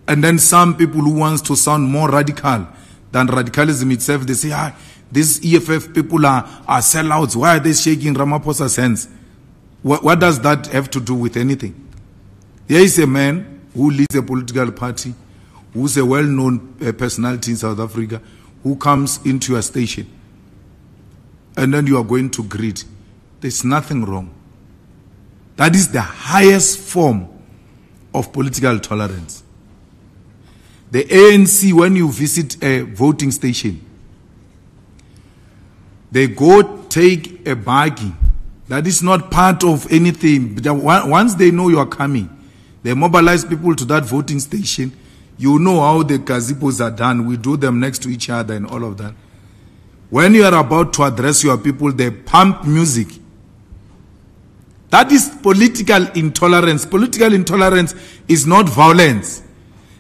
And then some people who wants to sound more radical than radicalism itself, they say, these EFF people are sellouts. Why are they shaking Ramaphosa's hands? What does that have to do with anything? Here is a man who leads a political party, who's a well-known personality in South Africa, who comes into your station, and then you are going to greet. There's nothing wrong. That is the highest form of political tolerance. The ANC, when you visit a voting station, they go take a baggie. That is not part of anything. Once they know you are coming, they mobilize people to that voting station. You know how the gazebos are done. We do them next to each other and all of that. When you are about to address your people, they pump music. That is political intolerance. Political intolerance is not violence.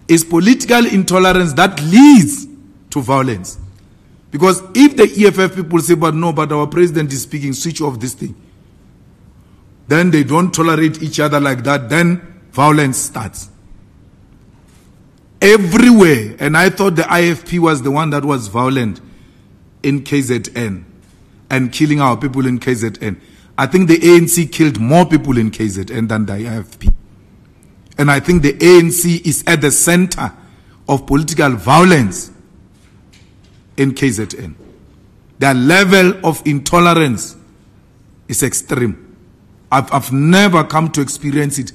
It's political intolerance that leads to violence. Because if the EFF people say, but our president is speaking, switch off this thing, then they don't tolerate each other like that, then violence starts. Everywhere. And I thought the IFP was the one that was violent in KZN and killing our people in KZN. I think the ANC killed more people in KZN than the IFP. And I think the ANC is at the center of political violence in KZN. Their level of intolerance is extreme. I've never come to experience it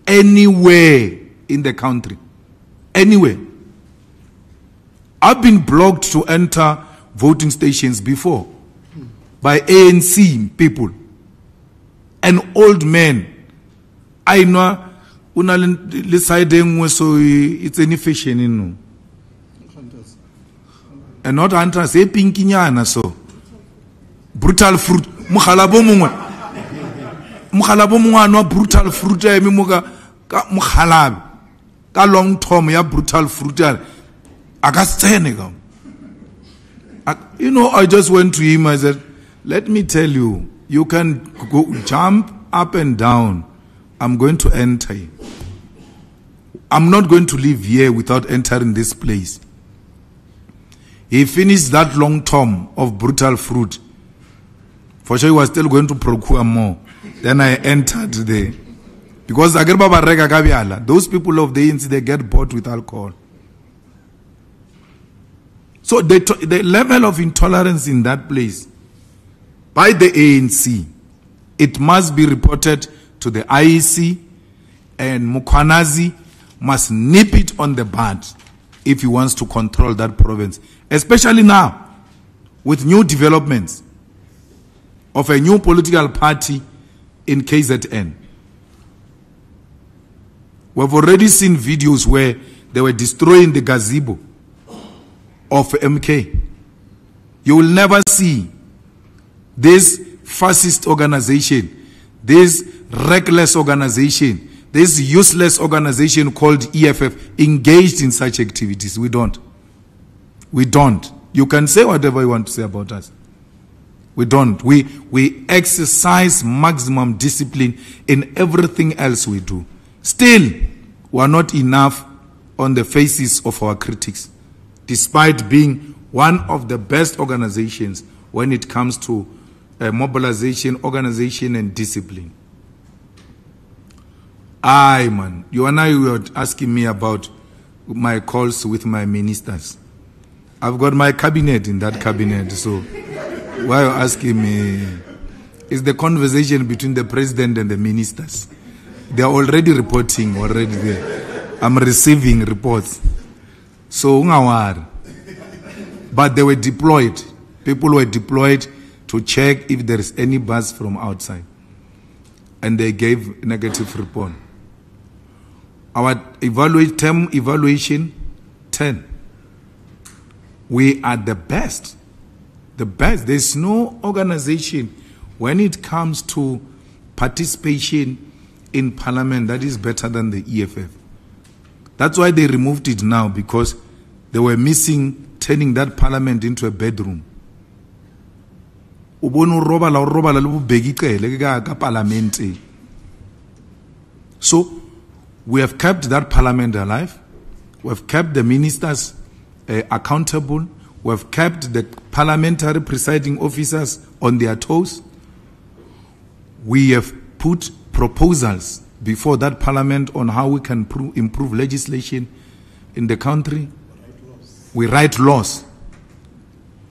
anywhere in the country. Anywhere. I've been blocked to enter voting stations before by ANC people. An old man. I know so it's any fashion in and not hunters, a pinkinyana so brutal fruit. Mukhalabo mungwa no brutal fruit mimuka mukhalab ka long term ya brutal fruit akasene. You know, I just went to him. I said, let me tell you, you can go jump up and down. I'm going to enter. I'm not going to live here without entering this place. He finished that long term of brutal fruit. For sure, he was still going to procure more. Then I entered there. Because those people of the ANC, they get bought with alcohol. So the level of intolerance in that place by the ANC, it must be reported to the IEC, and Mukwanazi must nip it on the bud if he wants to control that province. Especially now, with new developments of a new political party in KZN. We've already seen videos where they were destroying the gazebo of MK. You will never see this fascist organization, this reckless organization, this useless organization called EFF engaged in such activities. We don't. We don't. You can say whatever you want to say about us. We don't. We exercise maximum discipline in everything else we do. Still, we are not enough on the faces of our critics, despite being one of the best organizations when it comes to mobilization, organization, and discipline. Aye, man. You and I were asking me about my calls with my ministers. I've got my cabinet in that cabinet, so why are you asking me? It's the conversation between the president and the ministers. They are already reporting already there. I'm receiving reports. So, But they were deployed. People were deployed to check if there is any buzz from outside. And they gave negative report. Our term evaluation, 10. We are the best. The best. There's no organization when it comes to participation in parliament that is better than the EFF. That's why they removed it now, because they were missing turning that parliament into a bedroom. So we have kept that parliament alive. We have kept the ministers accountable. We have kept the parliamentary presiding officers on their toes. We have put proposals before that parliament on how we can improve legislation in the country. We write laws.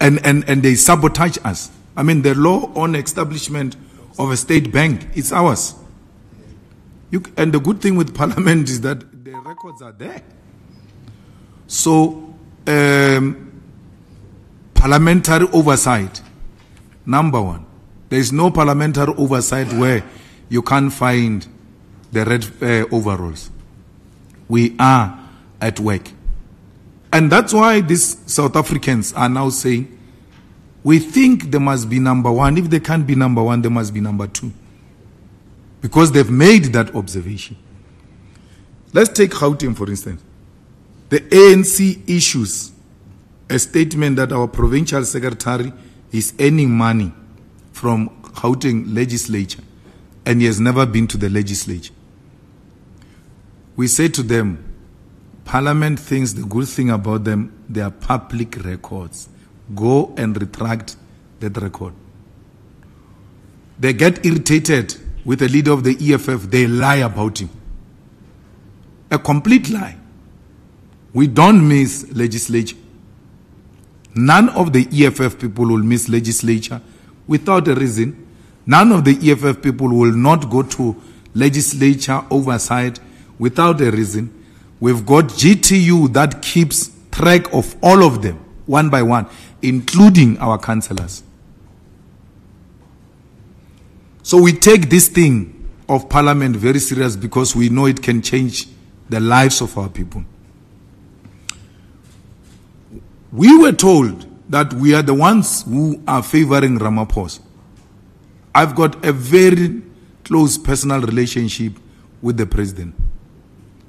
And they sabotage us. I mean, the law on establishment of a state bank, it's ours. And the good thing with parliament is that the records are there. So, parliamentary oversight, number one. There is no parliamentary oversight where you can't find the red overalls. We are at work. And that's why these South Africans are now saying, we think there must be number one. If they can't be number one, there must be number two. Because they've made that observation. Let's take Gauteng, for instance. The ANC issues a statement that our provincial secretary is earning money from Gauteng legislature, and he has never been to the legislature. We say to them, Parliament thinks the good thing about them, they are public records. Go and retract that record. They get irritated with the leader of the EFF. They lie about him. A complete lie. We don't miss legislature. None of the EFF people will miss legislature without a reason. None of the EFF people will not go to legislature oversight without a reason. We've got GTU that keeps track of all of them, one by one, including our councillors. So we take this thing of parliament very serious because we know it can change the lives of our people. We were told that we are the ones who are favoring Ramaphosa. I've got a very close personal relationship with the president.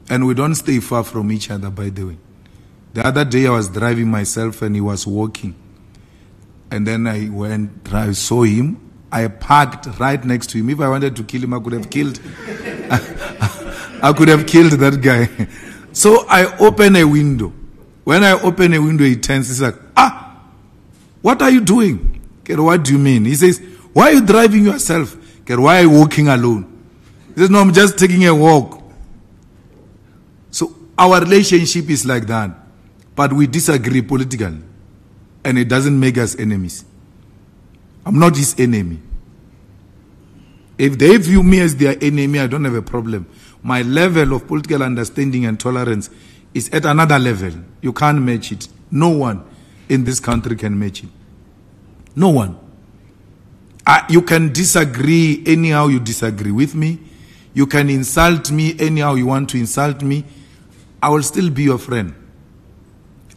And we don't stay far from each other, by the way. The other day I was driving myself and he was walking. And then I saw him. I parked right next to him. If I wanted to kill him, I could have killed. I could have killed that guy. So I open a window. When I open a window, he turns. He's like, what are you doing? What do you mean? He says, why are you driving yourself? Why are you walking alone? He says, no, I'm just taking a walk. So our relationship is like that. But we disagree politically. And it doesn't make us enemies. I'm not his enemy. If they view me as their enemy, I don't have a problem. My level of political understanding and tolerance is at another level. You can't match it. No one in this country can match it. No one. You can disagree anyhow you disagree with me. You can insult me anyhow you want to insult me. I will still be your friend.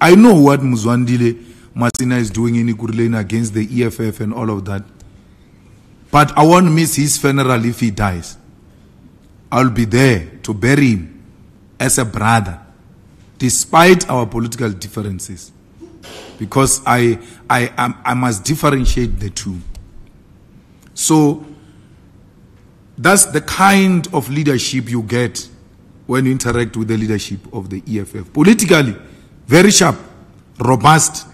I know what Muzwandile Masina is doing in Ikuruleni against the EFF and all of that. But I won't miss his funeral if he dies. I'll be there to bury him as a brother, despite our political differences. Because I must differentiate the two. So that's the kind of leadership you get when you interact with the leadership of the EFF. Politically, very sharp, robust,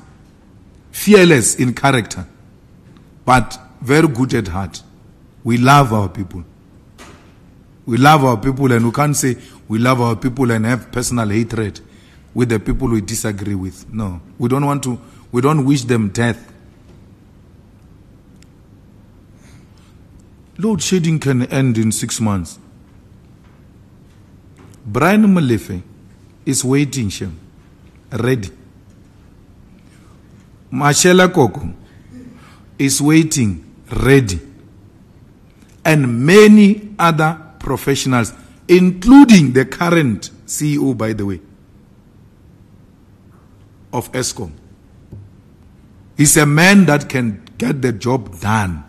fearless in character, but very good at heart. We love our people. We love our people, and we can't say we love our people and have personal hatred with the people we disagree with. No, we don't want to. We don't wish them death. Load shedding can end in 6 months. Brian Molefe is waiting, ready. Mashela Koko is waiting, ready. And many other professionals, including the current CEO, by the way, of Eskom. He's a man that can get the job done.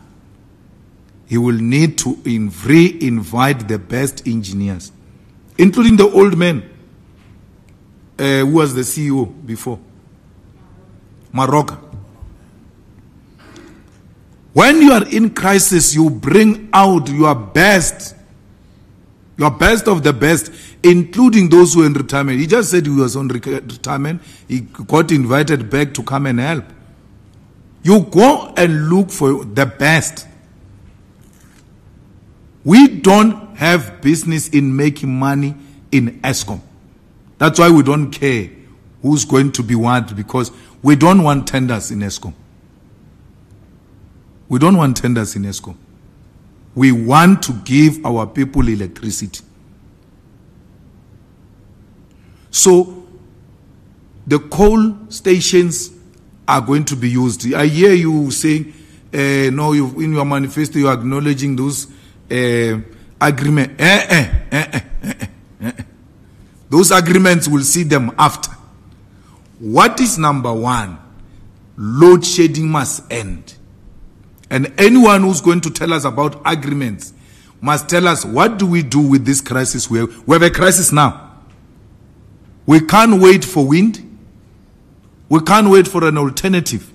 He will need to invite the best engineers, including the old man who was the CEO before, Maroka. When you are in crisis, you bring out your best of the best, including those who are in retirement. He just said he was on retirement. He got invited back to come and help. You go and look for the best. We don't have business in making money in Eskom. That's why we don't care who's going to be what, because we don't want tenders in Eskom. We don't want tenders in Eskom. We want to give our people electricity. So the coal stations are going to be used. I hear you saying, no, in your manifesto you're acknowledging those agreements. Those agreements, we'll see them after. What is number one? Load shedding must end. And anyone who's going to tell us about agreements must tell us, what do we do with this crisis? We have a crisis now. We can't wait for wind. We can't wait for an alternative.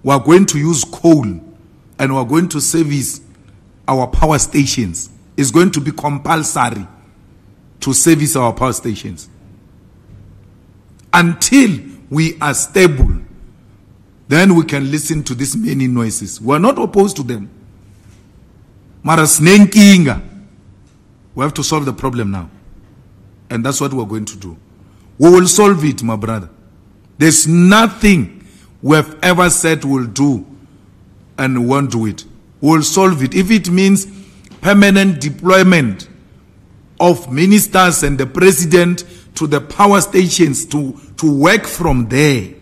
We are going to use coal and we are going to service our power stations. It's going to be compulsory to service our power stations. Until we are stable, then we can listen to these many noises. We are not opposed to them. Mara snenkinga. We have to solve the problem now. And that's what we're going to do. We will solve it, my brother. There's nothing we have ever said we'll do and won't do it. We'll solve it. If it means permanent deployment of ministers and the president to the power stations to work from there,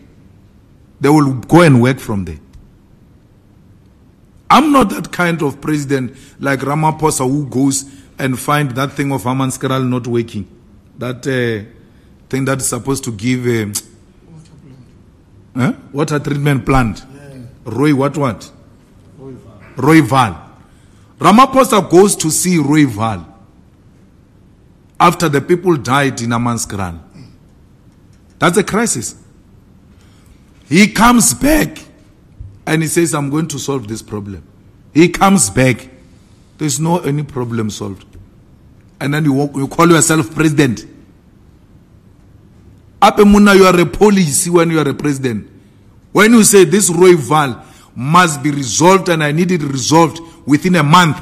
they will go and work from there. I'm not that kind of president like Ramaphosa who goes and find that thing of Hammanskraal not working. That thing that's supposed to give water treatment plant. Yeah. Rooiwal. Ramaphosa goes to see Rooiwal after the people died in Hammanskraal. That's a crisis. He comes back and he says, I'm going to solve this problem. He comes back. There's no any problem solved. And then you call yourself president. Apemuna, you are a policy when you are a president. When you say this Rooiwal must be resolved and I need it resolved within a month,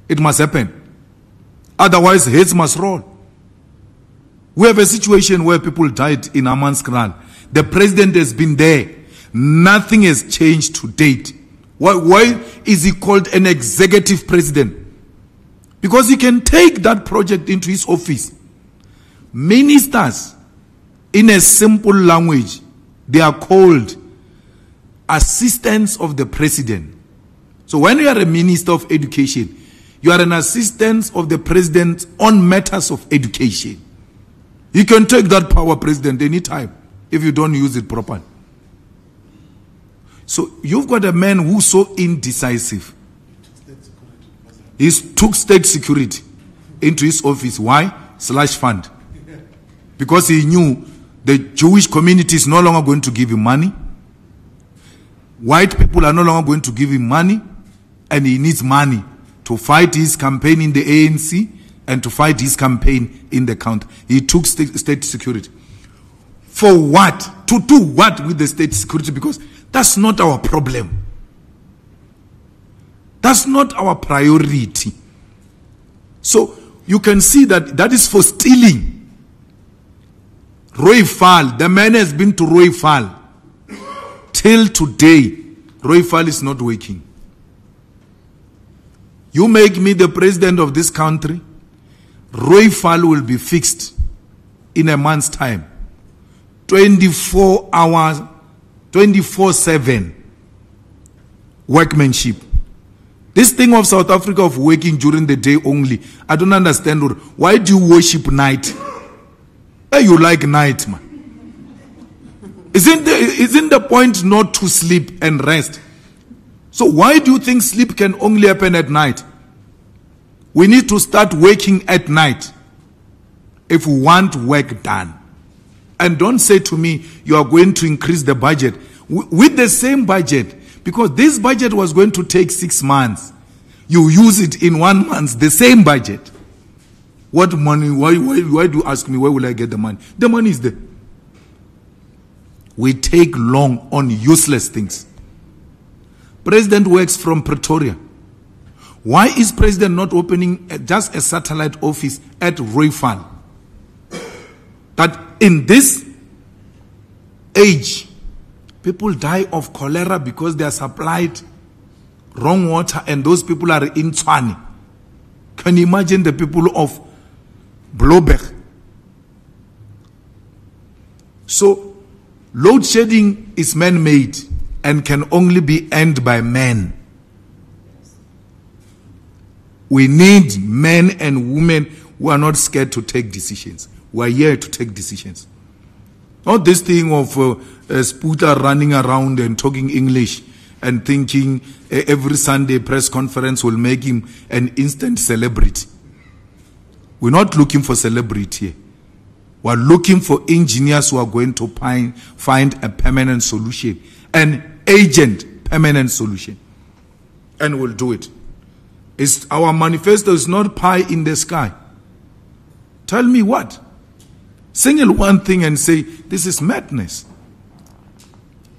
it must happen. Otherwise, heads must roll. We have a situation where people died in Hammanskraal. The president has been there. Nothing has changed to date. Why is he called an executive president? Because he can take that project into his office. Ministers, in a simple language, they are called assistants of the president. So when you are a minister of education, you are an assistant of the president on matters of education. You can take that power, president, anytime if you don't use it properly. So you've got a man who's so indecisive. He took state security into his office. Why? /fund. Because he knew the Jewish community is no longer going to give him money. White people are no longer going to give him money. And he needs money to fight his campaign in the ANC and to fight his campaign in the county. He took state security. For what? To do what with the state security? Because that's not our problem. That's not our priority. So you can see that that is for stealing. Rooiwal, the man has been to Rooiwal. Till today, Rooiwal is not working. You make me the president of this country, Rooiwal will be fixed in a month's time. 24 hours 24/7 workmanship. This thing of South Africa of working during the day only, I don't understand. Why do you worship night? Hey, you like night, man. Isn't the point not to sleep and rest? So why do you think sleep can only happen at night? We need to start working at night if we want work done. And don't say to me, you are going to increase the budget. With the same budget, because this budget was going to take 6 months. You use it in 1 month, the same budget. What money? Why do you ask me, where will I get the money? The money is there. We take long on useless things. President works from Pretoria. Why is President not opening just a satellite office at Rooival? That in this age, people die of cholera because they are supplied wrong water and those people are in Tshwane. Can you imagine the people of Bloberg? So, load shedding is man-made and can only be earned by men. We need men and women who are not scared to take decisions. We are here to take decisions. Not this thing of Sputa running around and talking English and thinking every Sunday press conference will make him an instant celebrity. We're not looking for celebrity here. We're looking for engineers who are going to find a permanent solution, an agent permanent solution. And we'll do it. Our manifesto is not pie in the sky. Tell me what? Single one thing and say, this is madness.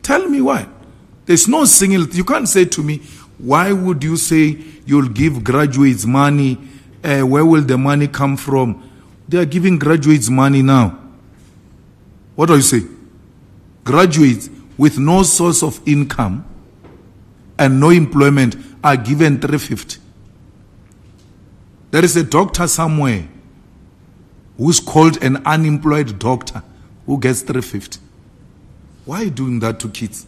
Tell me why. There's no single, you can't say to me, why would you say you'll give graduates money? Where will the money come from? They are giving graduates money now. What do you say? Graduates with no source of income and no employment are given 350. There is a doctor somewhere who's called an unemployed doctor who gets 350. Why are you doing that to kids?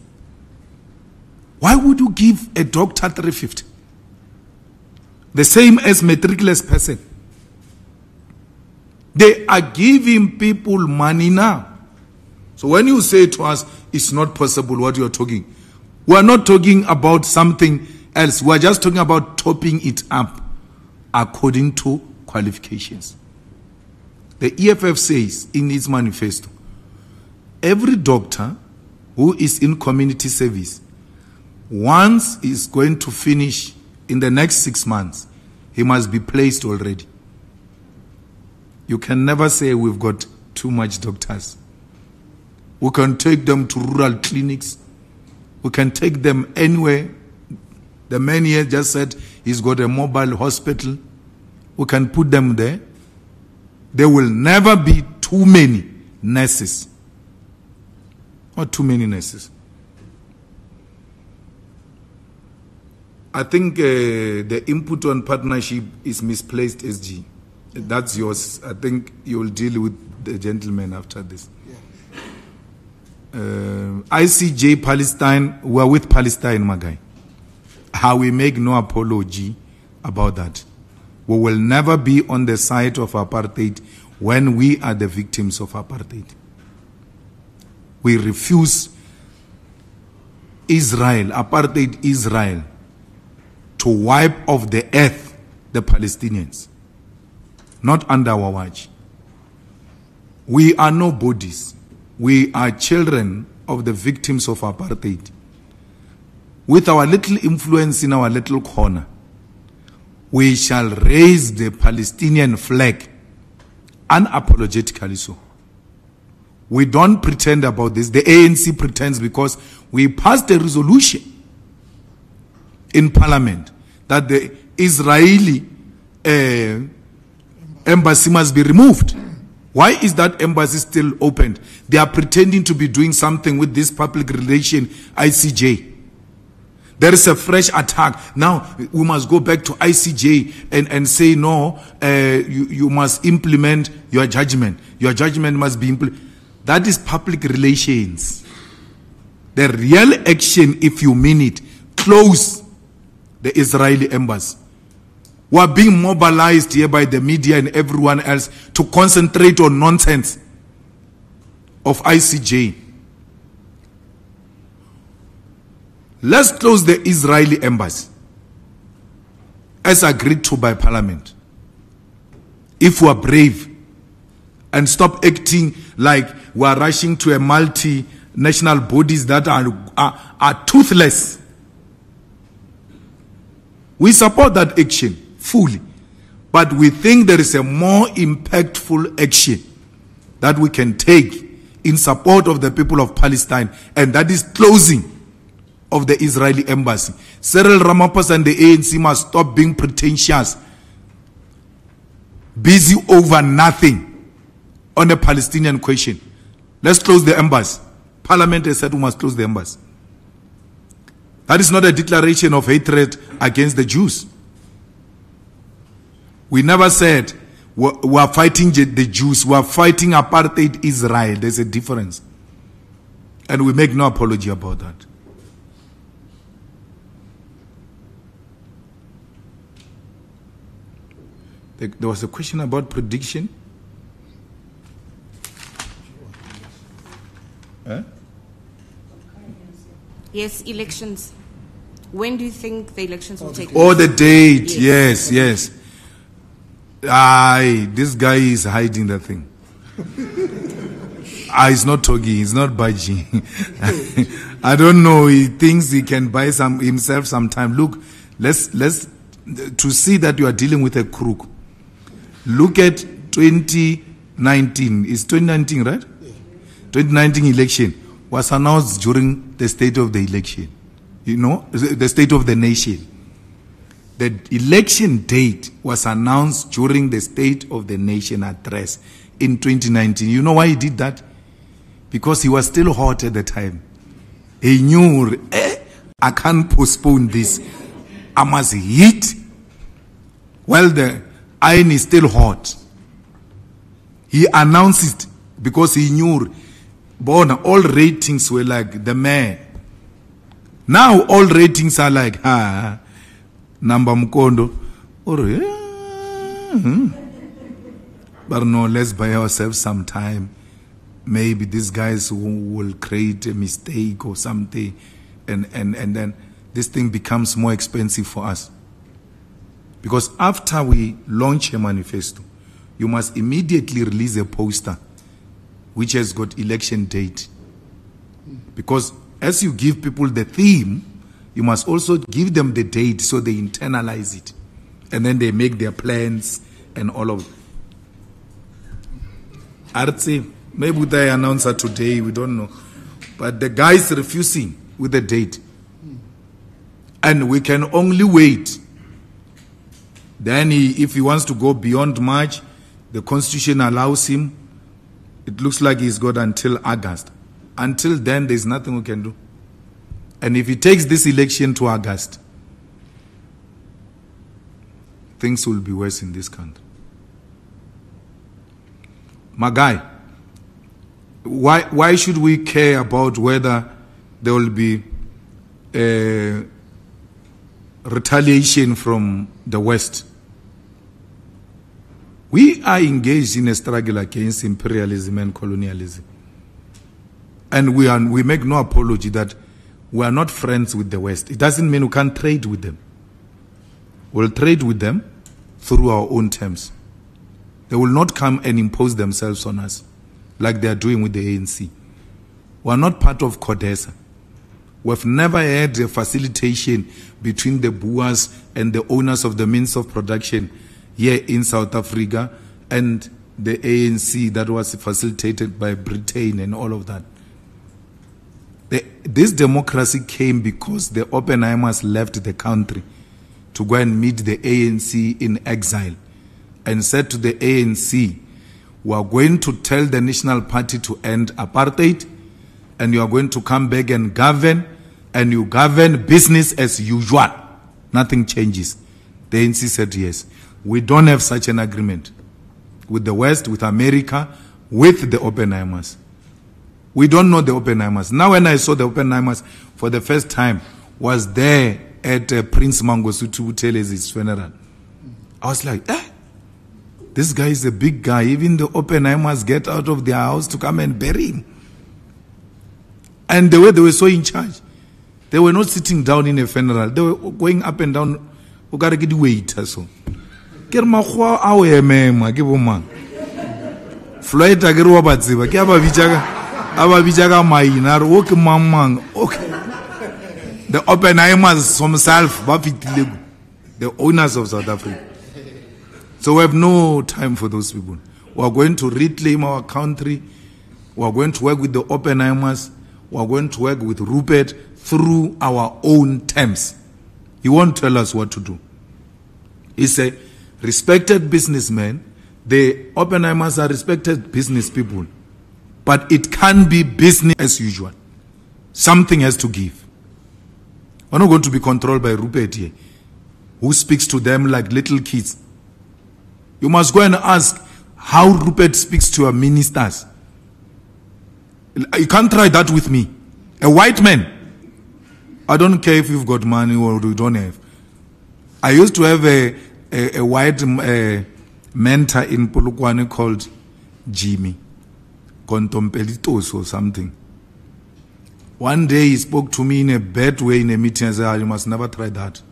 Why would you give a doctor 350? The same as matriculous person. They are giving people money now. So when you say to us, it's not possible what you are talking, we are not talking about something else. We are just talking about topping it up according to qualifications. The EFF says in its manifesto, every doctor who is in community service, once is going to finish in the next 6 months, he must be placed already. You can never say we've got too much doctors. We can take them to rural clinics. We can take them anywhere. The man here just said he's got a mobile hospital. We can put them there. There will never be too many nurses. Not too many nurses. I think the input on partnership is misplaced, SG. That's yours. I think you'll deal with the gentleman after this. ICJ Palestine, we're with Palestine, Magai. How we make no apology about that. We will never be on the side of apartheid when we are the victims of apartheid. We refuse Israel, apartheid Israel, to wipe off the earth the Palestinians. Not under our watch. We are nobodies. We are children of the victims of apartheid. With our little influence in our little corner, we shall raise the Palestinian flag unapologetically so. We don't pretend about this. The ANC pretends because we passed a resolution in parliament that the Israeli embassy must be removed. Why is that embassy still opened? They are pretending to be doing something with this public relation ICJ. There is a fresh attack. Now we must go back to ICJ and say, no, you must implement your judgment. Your judgment must be implemented. That is public relations. The real action, if you mean it, close the Israeli embassy. We are being mobilized here by the media and everyone else to concentrate on nonsense of ICJ. Let's close the Israeli embassy as agreed to by Parliament. If we are brave and stop acting like we are rushing to a multinational bodies that are toothless. We support that action fully, but we think there is a more impactful action that we can take in support of the people of Palestine, and that is closing of the Israeli embassy. Cyril Ramaphosa and the ANC must stop being pretentious, busy over nothing on a Palestinian question. Let's close the embassy. Parliament has said we must close the embassy. That is not a declaration of hatred against the Jews. We never said we are fighting the Jews. We are fighting apartheid Israel. There's a difference. And we make no apology about that. There was a question about prediction. Huh? Yes, elections. When do you think the elections will take place? Oh, the date. Yes, yes. Aye, this guy is hiding the thing. He's not talking. He's not budging. I don't know. He thinks he can buy himself some time. Look, let's to see that you are dealing with a crook. Look at 2019. It's 2019, right? 2019 election was announced during the state of the election. You know, the state of the nation. The election date was announced during the State of the Nation address in 2019. You know why he did that? Because he was still hot at the time. He knew, I can't postpone this. I must hit. Well, the iron is still hot. He announced it because he knew, all ratings were like the mayor. Now all ratings are like, Namba Mkondo. But no, let's buy ourselves some time. Maybe these guys will create a mistake or something, and then this thing becomes more expensive for us. Because after we launch a manifesto, you must immediately release a poster which has got election date. Because as you give people the theme, you must also give them the date so they internalize it. And then they make their plans and all of it. I'd say, maybe they announce it today, we don't know. But the guy is refusing with the date. And we can only wait. Then if he wants to go beyond March, the Constitution allows him. It looks like he's got until August. Until then, there's nothing we can do. And if he takes this election to August, things will be worse in this country. My guy, why should we care about whether there will be retaliation from the West? We are engaged in a struggle against imperialism and colonialism. And we make no apology that we are not friends with the West. It doesn't mean we can't trade with them. We'll trade with them through our own terms. They will not come and impose themselves on us like they are doing with the ANC. We are not part of CODESA. We've never had a facilitation between the Boers and the owners of the means of production here in South Africa and the ANC that was facilitated by Britain and all of that. This democracy came because the Oppenheimers left the country to go and meet the ANC in exile and said to the ANC, we are going to tell the National Party to end apartheid, and you are going to come back and you govern business as usual. Nothing changes. The ANC said yes. We don't have such an agreement with the West, with America, with the Oppenheimers. We don't know the Oppenheimers. Now when I saw the Oppenheimers for the first time, was there at Prince Mangosuthu Buthelez's funeral. I was like, this guy is a big guy. Even the Oppenheimers get out of their house to come and bury him. And the way they were so in charge, they were not sitting down in a funeral. They were going up and down. O gotta get the weight. So, get my Floyd Agero Batsiba, Gaba Vijaga Mainar, Woke Mamang, okay. The Oppenheimers themselves, the owners of South Africa. So we have no time for those people. We are going to reclaim our country. We are going to work with the Oppenheimers. We are going to work with Rupert through our own terms. He won't tell us what to do. He's a respected businessman. The Oppenheimers are respected business people. But it can't be business as usual. Something has to give. We're not going to be controlled by Rupert here, who speaks to them like little kids. You must go and ask how Rupert speaks to your ministers. You can't try that with me. A white man. I don't care if you've got money or you don't have. I used to have a white mentor in Polokwane called Jimmy Contompelitos or something. One day he spoke to me in a bad way in a meeting. I said, you must never try that.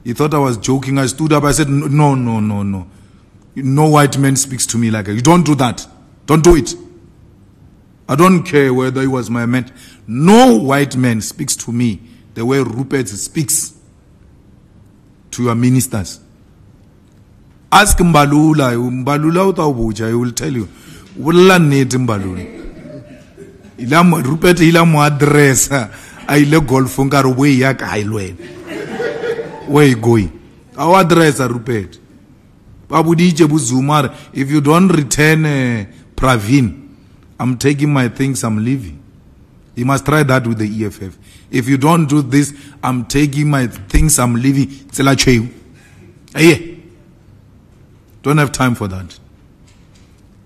He thought I was joking. I stood up. I said, no. No white man speaks to me like that. You don't do that. Don't do it. I don't care whether he was my mentor. No white man speaks to me the way Rupert speaks to your ministers. Ask Mbalula. Mbalula utawubuja. He will tell you. Wala need Mbalula. Rupert ila mo address I le golf ngaro way ya ka ilwe. Where you going? Our address Rupert. Babudije Buzumar, if you don't return Pravin, I'm taking my things, I'm leaving. You must try that with the EFF. If you don't do this, I'm taking my things, I'm leaving. Don't have time for that.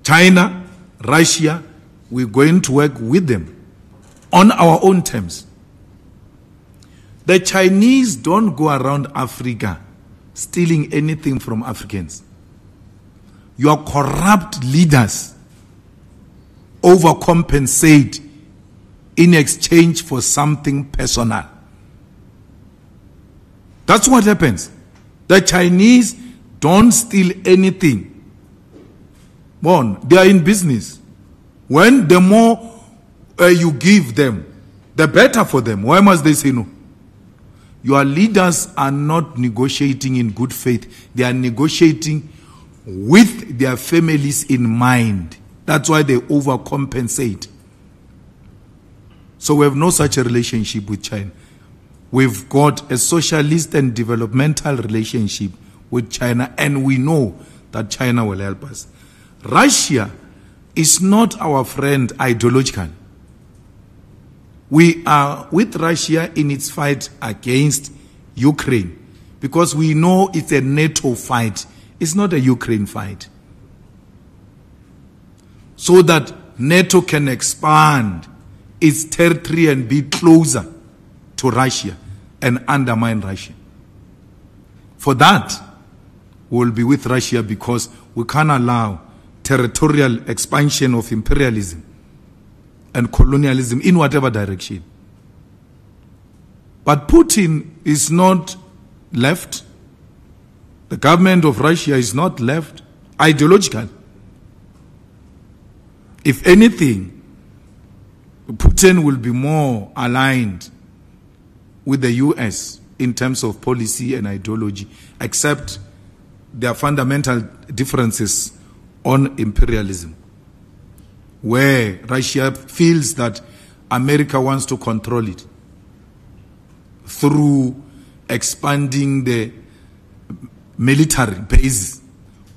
China, Russia, we're going to work with them on our own terms. The Chinese don't go around Africa stealing anything from Africans. Your corrupt leaders overcompensate in exchange for something personal. That's what happens. The Chinese don't steal anything. They are in business. When the more you give them, the better for them. Why must they say no? Your leaders are not negotiating in good faith. They are negotiating with their families in mind. That's why they overcompensate. So we have no such a relationship with China. We've got a socialist and developmental relationship with China, and we know that China will help us. Russia is not our friend ideologically. We are with Russia in its fight against Ukraine because we know it's a NATO fight. It's not a Ukraine fight. So that NATO can expand its territory and be closer to Russia and undermine Russia. For that, we will be with Russia because we can't allow territorial expansion of imperialism and colonialism in whatever direction. But Putin is not left. The government of Russia is not left ideological. If anything, Putin will be more aligned with the US in terms of policy and ideology, except their fundamental differences on imperialism, where Russia feels that America wants to control it through expanding the military base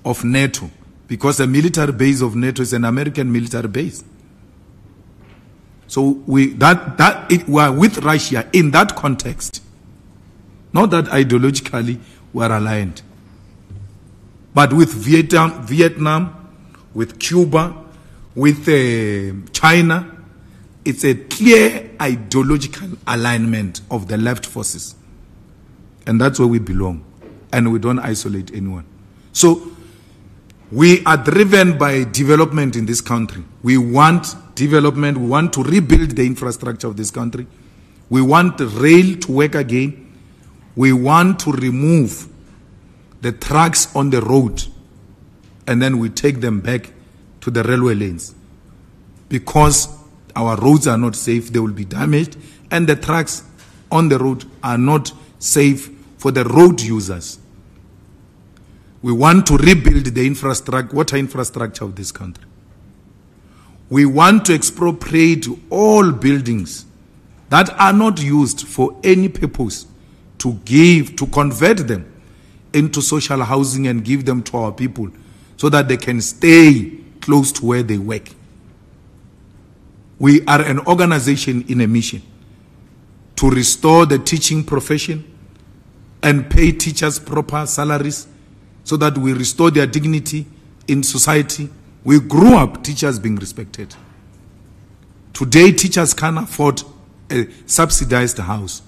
of NATO, because the military base of NATO is an American military base. So we are with Russia in that context. Not that ideologically we are aligned. But with Vietnam, with Cuba, with China, it's a clear ideological alignment of the left forces. And that's where we belong. And we don't isolate anyone. So, we are driven by development in this country. We want development. We want to rebuild the infrastructure of this country. We want rail to work again. We want to remove the trucks on the road, and then we take them back to the railway lanes. Because our roads are not safe, they will be damaged, and the trucks on the road are not safe for the road users. We want to rebuild the water infrastructure of this country. We want to expropriate all buildings that are not used for any purpose, to convert them into social housing and give them to our people so that they can stay close to where they work. We are an organization in a mission to restore the teaching profession and pay teachers proper salaries so that we restore their dignity in society. We grew up teachers being respected. Today, teachers can't afford a subsidized house.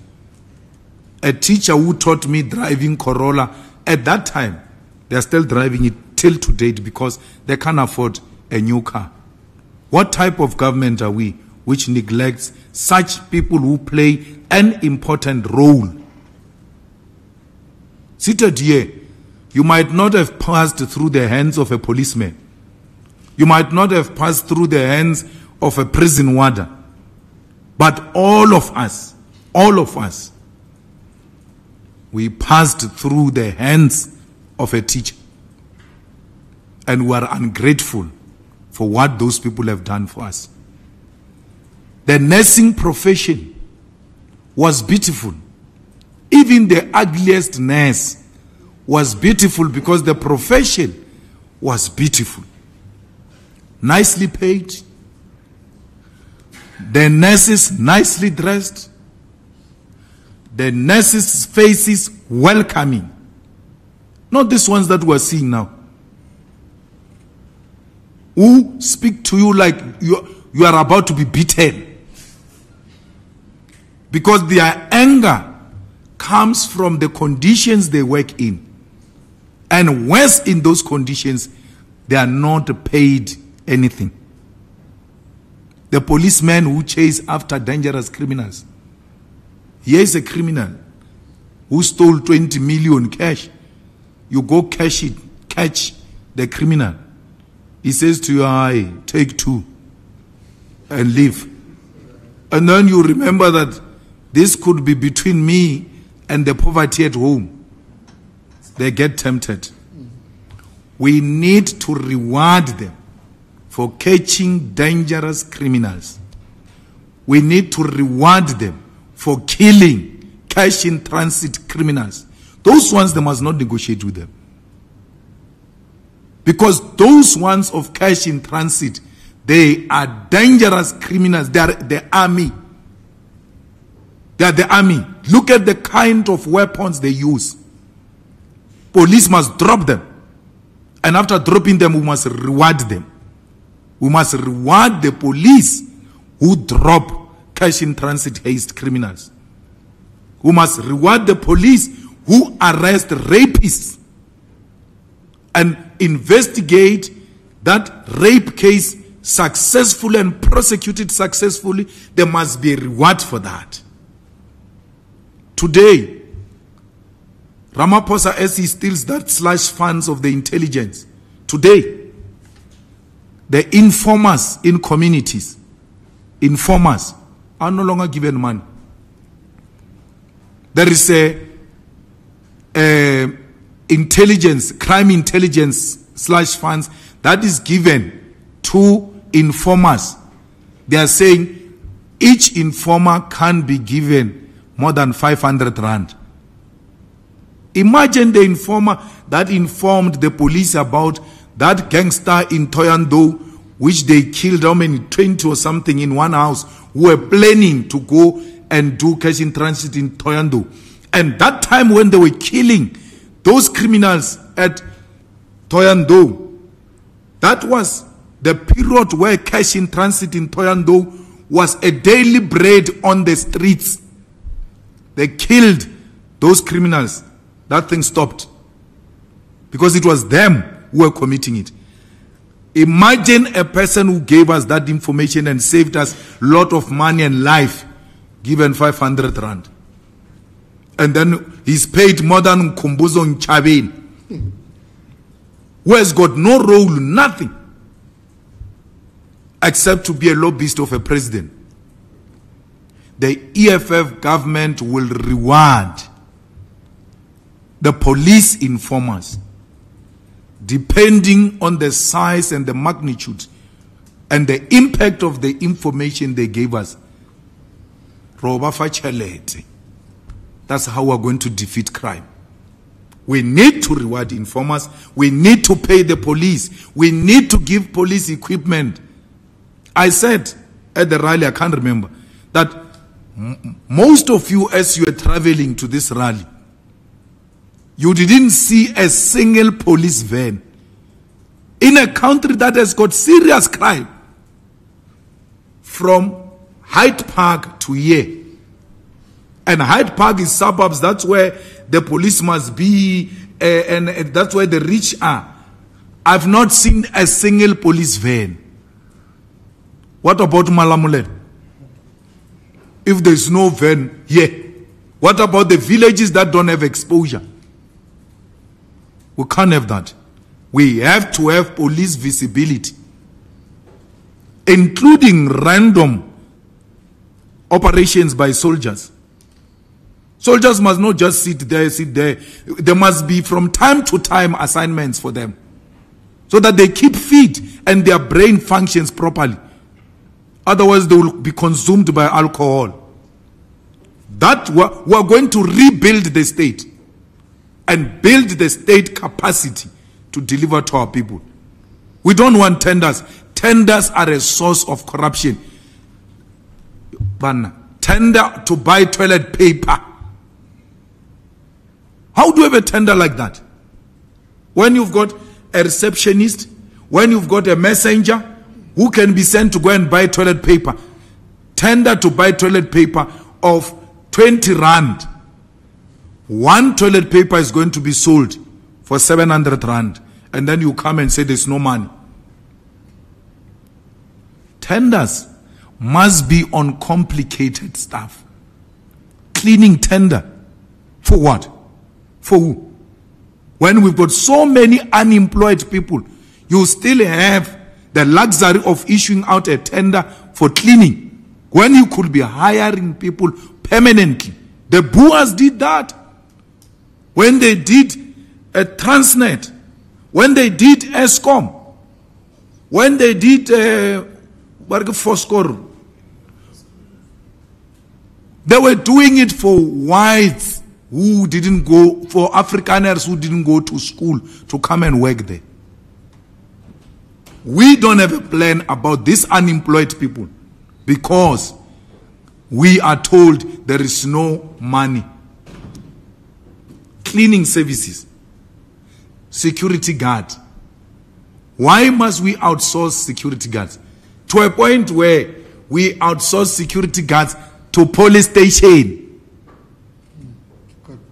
A teacher who taught me driving Corolla, at that time, they are still driving it till to date because they can't afford a new car. What type of government are we which neglects such people who play an important role? Seated here, you might not have passed through the hands of a policeman. You might not have passed through the hands of a prison warder. But all of us, we passed through the hands of a teacher. And we are ungrateful for what those people have done for us. The nursing profession was beautiful. Even the ugliest nurse was beautiful because the profession was beautiful. Nicely paid. The nurses nicely dressed. The nurses' faces welcoming. Not these ones that we're seeing now, who speak to you like you are about to be beaten. Because their anger comes from the conditions they work in. And worse, in those conditions, they are not paid anything. The policeman who chase after dangerous criminals. Here is a criminal who stole 20 million cash. You go catch the criminal. He says to you, "I take 2 and leave." And then you remember that this could be between me and the poverty at home. They get tempted. We need to reward them for catching dangerous criminals. We need to reward them for killing cash in transit criminals. Those ones, they must not negotiate with them. Because those ones of cash in transit, they are dangerous criminals. They are the army. They are the army. Look at the kind of weapons they use. Police must drop them. And after dropping them, we must reward them. We must reward the police who drop cash in transit haste criminals. We must reward the police who arrest rapists and investigate that rape case successfully and prosecute it successfully. There must be a reward for that. Today, Ramaphosa, as he steals that slush funds of the intelligence, today, the informers in communities, informers, are no longer given money. There is a intelligence, crime intelligence slush funds that is given to informers. They are saying each informer can be given more than 500 rand. Imagine the informer that informed the police about that gangster in Thohoyandou, which they killed, how many, 20 or something in one house, who were planning to go and do cash in transit in Thohoyandou. And that time when they were killing those criminals at Thohoyandou, that was the period where cash in transit in Thohoyandou was a daily bread on the streets. They killed those criminals. That thing stopped. Because it was them who were committing it. Imagine a person who gave us that information and saved us a lot of money and life, given 500 rand. And then he's paid more than Kumbuzo Nchabeni, who has got no role, nothing, except to be a lobbyist of a president. The EFF government will reward the police informers depending on the size and the magnitude and the impact of the information they gave us. That's how we're going to defeat crime. We need to reward informers. We need to pay the police. We need to give police equipment. I said at the rally, I can't remember, that most of you, as you were traveling to this rally, you didn't see a single police van in a country that has got serious crime. From Hyde Park to here. And Hyde Park is suburbs. That's where the police must be. And that's where the rich are. I've not seen a single police van. What about Malamulele? If there's no van here, what about the villages that don't have exposure? We can't have that. We have to have police visibility, including random operations by soldiers. Soldiers must not just sit there. There must be from time to time assignments for them, so that they keep fit and their brain functions properly. Otherwise, they will be consumed by alcohol. That we are going to rebuild the state and build the state capacity to deliver to our people. We don't want tenders. Tenders are a source of corruption. Tender to buy toilet paper. How do you have a tender like that? When you've got a receptionist, when you've got a messenger who can be sent to go and buy toilet paper. Tender to buy toilet paper of 20 rand. One toilet paper is going to be sold for 700 rand. And then you come and say there's no money. Tenders must be on complicated stuff. Cleaning tender. For what? For who? When we've got so many unemployed people, you still have the luxury of issuing out a tender for cleaning, when you could be hiring people permanently. The Boers did that. When they did a Transnet, when they did Eskom, when they did Foscor, they were doing it for whites who didn't go, for Afrikaners who didn't go to school to come and work there. We don't have a plan about these unemployed people because we are told there is no money. Cleaning services, security guard. Why must we outsource security guards? To a point where we outsource security guards to police station.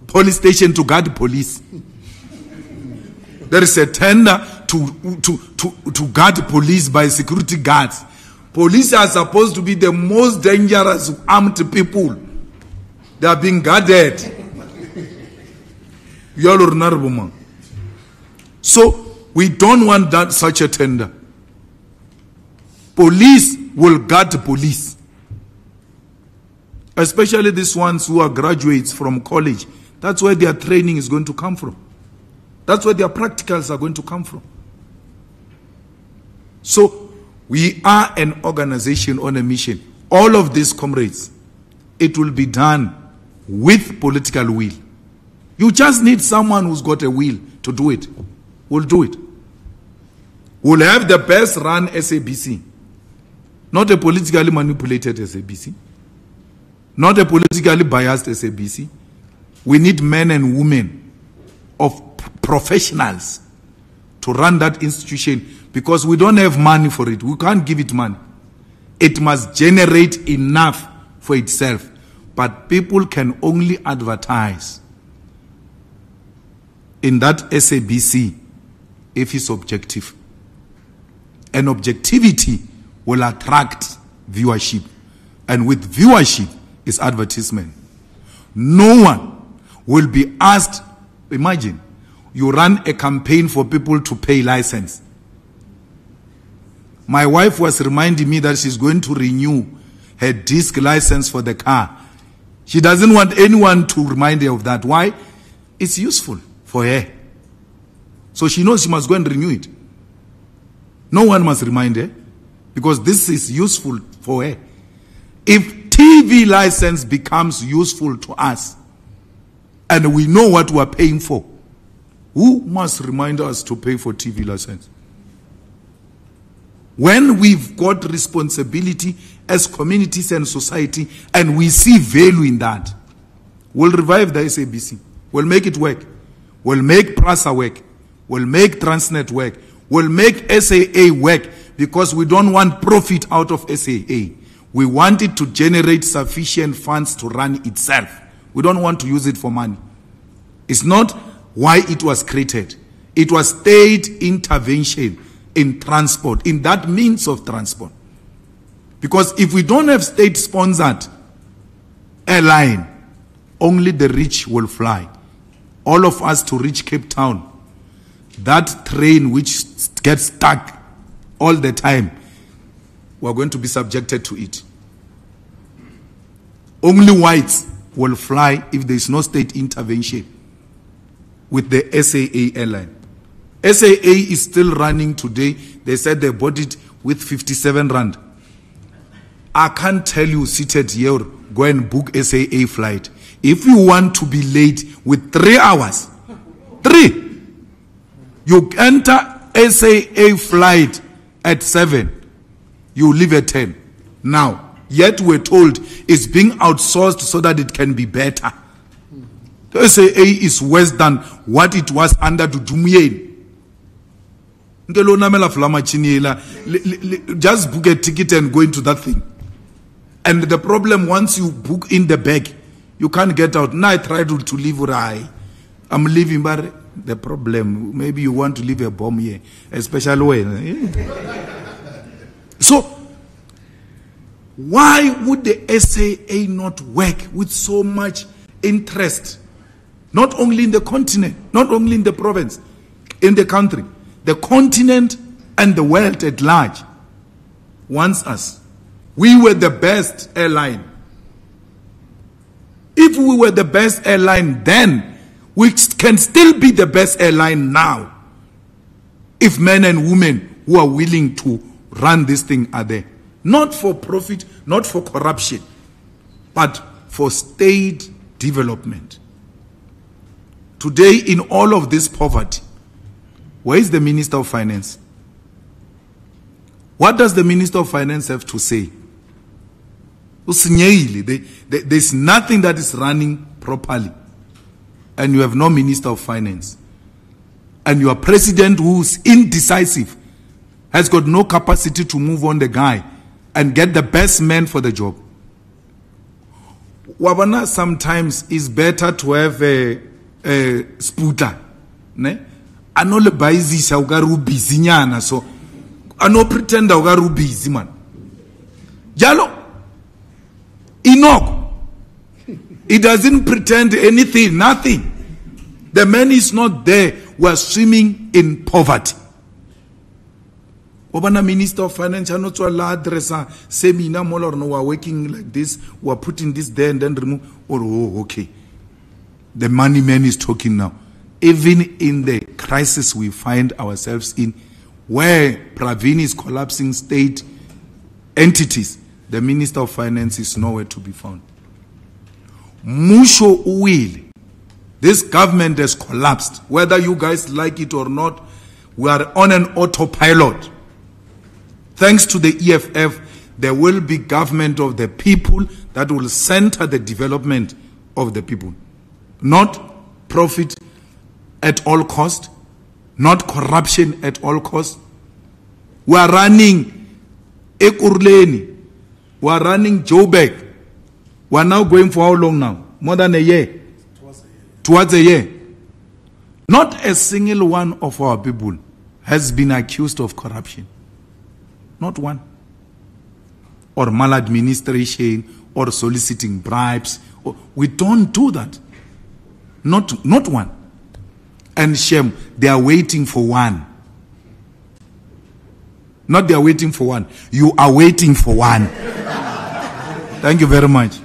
Police station to guard police. There is a tender to guard police by security guards. Police are supposed to be the most dangerous armed people. They are being guarded. So we don't want that such a tender. Police will guard police. Especially these ones who are graduates from college. That's where their training is going to come from. That's where their practicals are going to come from. So we are an organization on a mission. All of these, comrades, it will be done with political will. You just need someone who's got a will to do it. We'll do it. We'll have the best run SABC. Not a politically manipulated SABC. Not a politically biased SABC. We need men and women of professionals to run that institution because we don't have money for it. We can't give it money. It must generate enough for itself. But people can only advertise in that SABC if it's objective. And objectivity will attract viewership. And with viewership is advertisement. No one will be asked. Imagine, you run a campaign for people to pay license. My wife was reminding me that she's going to renew her disc license for the car. She doesn't want anyone to remind her of that. Why? It's useful for her. So she knows she must go and renew it. No one must remind her, because this is useful for her. If TV license becomes useful to us, and we know what we are paying for, who must remind us to pay for TV license? When we've got responsibility as communities and society, and we see value in that, we'll revive the SABC. We'll make it work. We'll make PRASA work. We'll make Transnet work. We'll make SAA work, because we don't want profit out of SAA. We want it to generate sufficient funds to run itself. We don't want to use it for money. It's not why it was created. It was state intervention in transport, in that means of transport. Because if we don't have state-sponsored airline, only the rich will fly. All of us to reach Cape Town, that train which gets stuck all the time, we're going to be subjected to it. Only whites will fly if there is no state intervention with the SAA airline. SAA is still running today. They said they bought it with 57 rand. I can't tell you seated here, go and book SAA flight. If you want to be late with 3 hours, 3, you enter SAA flight at 7, you leave at 10. Now, yet we're told it's being outsourced so that it can be better. The SAA is worse than what it was under Dudumien. Just book a ticket and go into that thing. And the problem, once you book in the bag, you can't get out. Now I try to leave Urai. I'm leaving, but the problem, maybe you want to leave a bomb here, especially when. So, why would the SAA not work with so much interest? Not only in the continent, not only in the province, in the country. The continent and the world at large wants us. We were the best airline. If we were the best airline then, we can still be the best airline now. If men and women who are willing to run this thing are there. Not for profit, not for corruption, but for state development. Today, in all of this poverty, where is the Minister of Finance? What does the Minister of Finance have to say? There's nothing that is running properly. And you have no Minister of Finance. And your president, who's indecisive, has got no capacity to move on the guy and get the best man for the job. Wabana, sometimes it's better to have a sputa. Ne? Ano le baizi sa ugaru busy nyana, so ano pretend ugaru busy man. Jalo, Enoch, he doesn't pretend anything, nothing. The man is not there. We are swimming in poverty. Obana Minister of Finance, I not to address a seminar, we are working like this, we are putting this there and then remove. Oh, okay. The money man is talking now. Even in the crisis we find ourselves in, where Pravin is collapsing state entities, the Minister of Finance is nowhere to be found. Musho will. This government has collapsed. Whether you guys like it or not, we are on an autopilot. Thanks to the EFF, there will be government of the people that will center the development of the people. Not profit at all cost, not corruption at all cost. We are running Ekurleni, We are running Joburg. We are now going for how long now? More than a year. Towards a year. Not a single one of our people has been accused of corruption. Not one. Or maladministration, or soliciting bribes. We don't do that. Not one. And shame, they are waiting for one. Not they are waiting for one. You are waiting for one. Thank you very much.